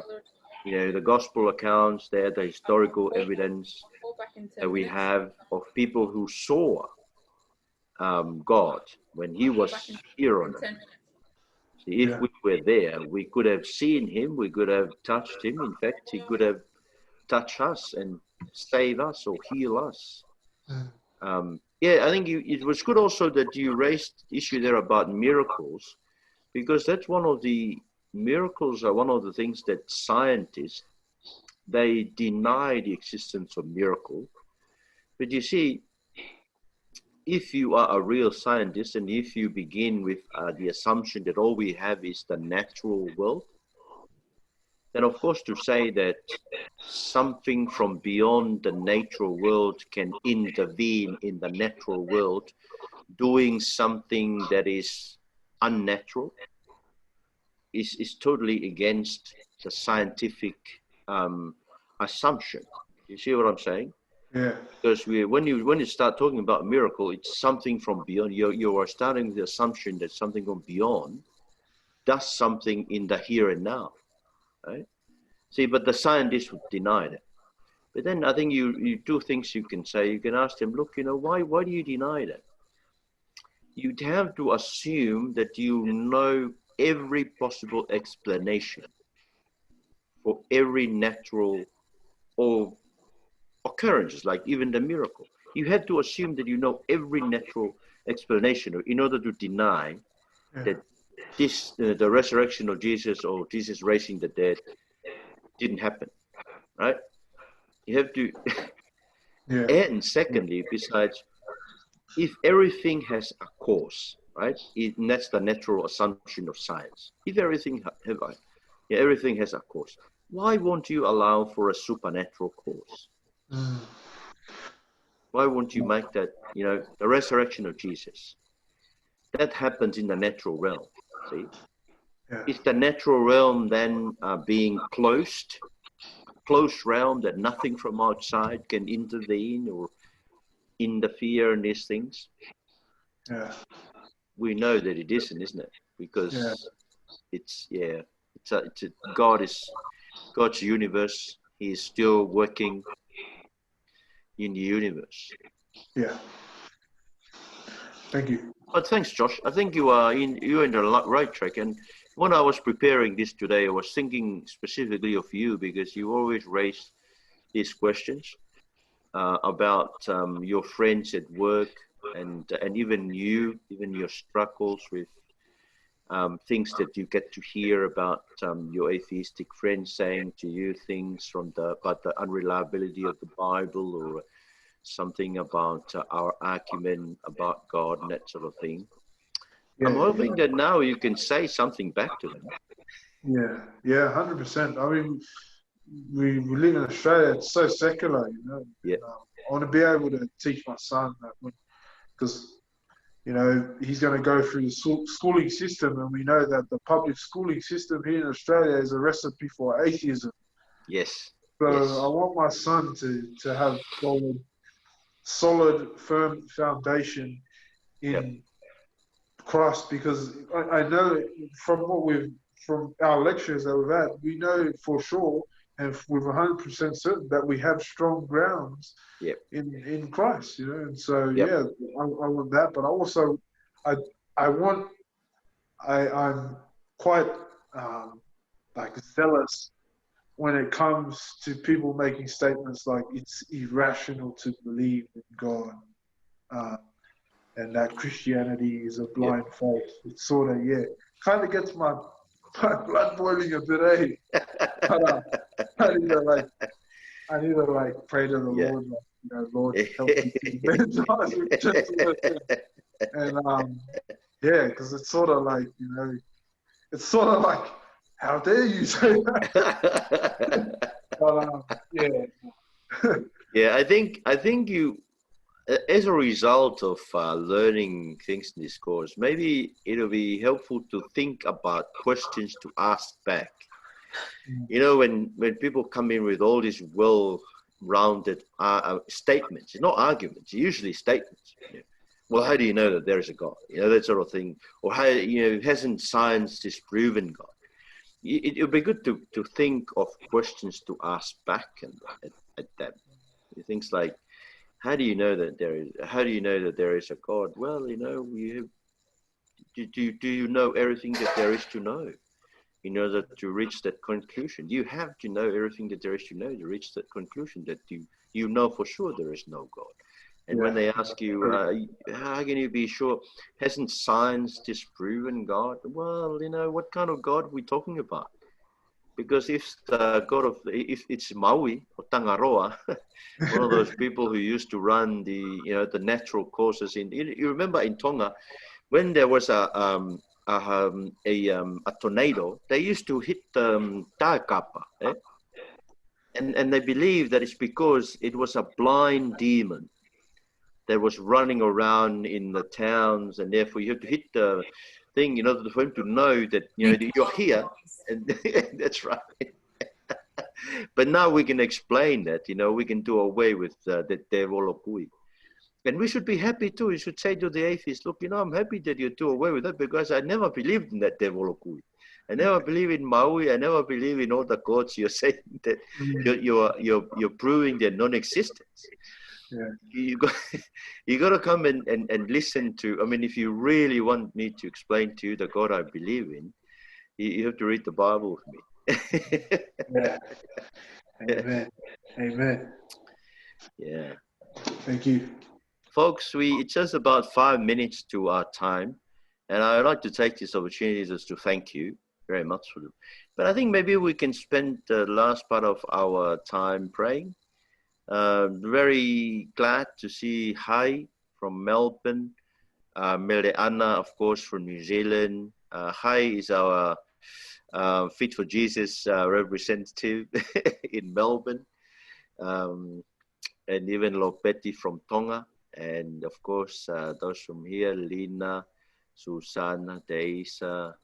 the gospel accounts there, the historical evidence that we have of people who saw God when he was here on earth? See, if we were there, we could have seen him, we could have touched him. In fact, he could have touched us and save us or heal us. I think it was good also that you raised the issue there about miracles, because that's one of the miracles are one of the things that scientists, they deny the existence of miracle. But you see, if you are a real scientist and if you begin with the assumption that all we have is the natural world, then of course to say that something from beyond the natural world can intervene in the natural world, doing something that is unnatural, is totally against the scientific assumption. You see what I'm saying? Yeah. Because when you start talking about miracle, it's something from beyond. You are starting with the assumption that something from beyond does something in the here and now, right? See, but the scientists would deny that. But then I think you two things you can say. You can ask them, look, why do you deny that? You'd have to assume that you know every possible explanation for every natural or occurrences, like even the miracle. You have to assume that you know every natural explanation in order to deny that this, the resurrection of Jesus or Jesus raising the dead didn't happen, right? You have to, and secondly, besides, if everything has a cause, right? And that's the natural assumption of science. If everything everything has a cause, why won't you allow for a supernatural cause? Why won't you make that, the resurrection of Jesus? That happens in the natural realm. See, Yeah. is the natural realm then being closed realm that nothing from outside can intervene or interfere in these things? Yeah. We know that it isn't it? Because God's universe. He is still working in the universe. Yeah. Thank you. But thanks, Josh. I think you're in the right track. And when I was preparing this today, I was thinking specifically of you because you always raise these questions about your friends at work and even your struggles with things that you get to hear about your atheistic friends saying to you things about the unreliability of the Bible or something about our argument about God and that sort of thing. Yeah, I'm hoping that now you can say something back to them. Yeah, 100%. I mean, we live in Australia. It's so secular, you know. Yeah. And, I want to be able to teach my son that because he's going to go through the schooling system, and we know that the public schooling system here in Australia is a recipe for atheism. Yes. So yes. I want my son to have solid, firm foundation in Christ, because I know from our lectures that we've had, we know for sure and with 100% certain that we have strong grounds in Christ, and so I want that, but I also I'm quite like zealous when it comes to people making statements like it's irrational to believe in God. And that Christianity is a blind faith. It's sort of, kind of gets my blood boiling a bit, eh? But I need to pray to the Lord, Lord, help me to evangelize with gentleness. And because it's sort of like, it's sort of like, how dare you say that? But yeah, I think you, as a result of learning things in this course, maybe it'll be helpful to think about questions to ask back. When people come in with all these well-rounded statements, it's not arguments, it's usually statements. Well, how do you know that there is a God? That sort of thing. Or how, hasn't science disproven God? It would be good to think of questions to ask back at them. Things like, how do you know that there is a God? Well, do you know everything that there is to know in order to reach that conclusion? You have to know everything that there is to know to reach that conclusion that you know for sure there is no God. And when they ask you, how can you be sure? Hasn't science disproven God? Well, what kind of God are we talking about? Because if it's Maui or Tangaroa, one of those people who used to run the natural courses you remember in Tonga, when there was a tornado, they used to hit Taakapa, and they believe that it's because it was a blind demon that was running around in the towns, and therefore you have to hit the thing, for him to know that you're here, and that's right. But now we can explain that, we can do away with the Devolokui. And we should be happy too. You should say to the atheist, look, I'm happy that you do away with that because I never believed in that Devolokui. I never believe in Maui. I never believe in all the gods you're saying that you're proving their non-existence. You got to come and listen to. I mean, if you really want me to explain to you the God I believe in, you have to read the Bible with me. Amen. Yeah. Thank you, folks. It's just about 5 minutes to our time, and I would like to take this opportunity just to thank you very much for it. But I think maybe we can spend the last part of our time praying. Very glad to see Hai from Melbourne, Meleana, of course, from New Zealand. Hai is our Fit for Jesus representative in Melbourne, and even Lopeti from Tonga, and of course those from here, Lina, Susanna, Deisa,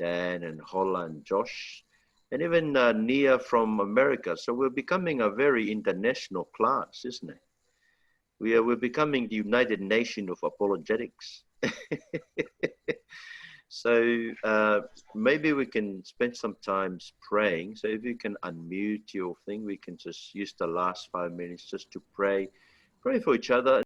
Dan and Holla and Josh, and even Nia from America. So we're becoming a very international class, isn't it? We're becoming the United Nation of Apologetics. So maybe we can spend some time praying. So if you can unmute your thing, we can just use the last 5 minutes just to pray for each other.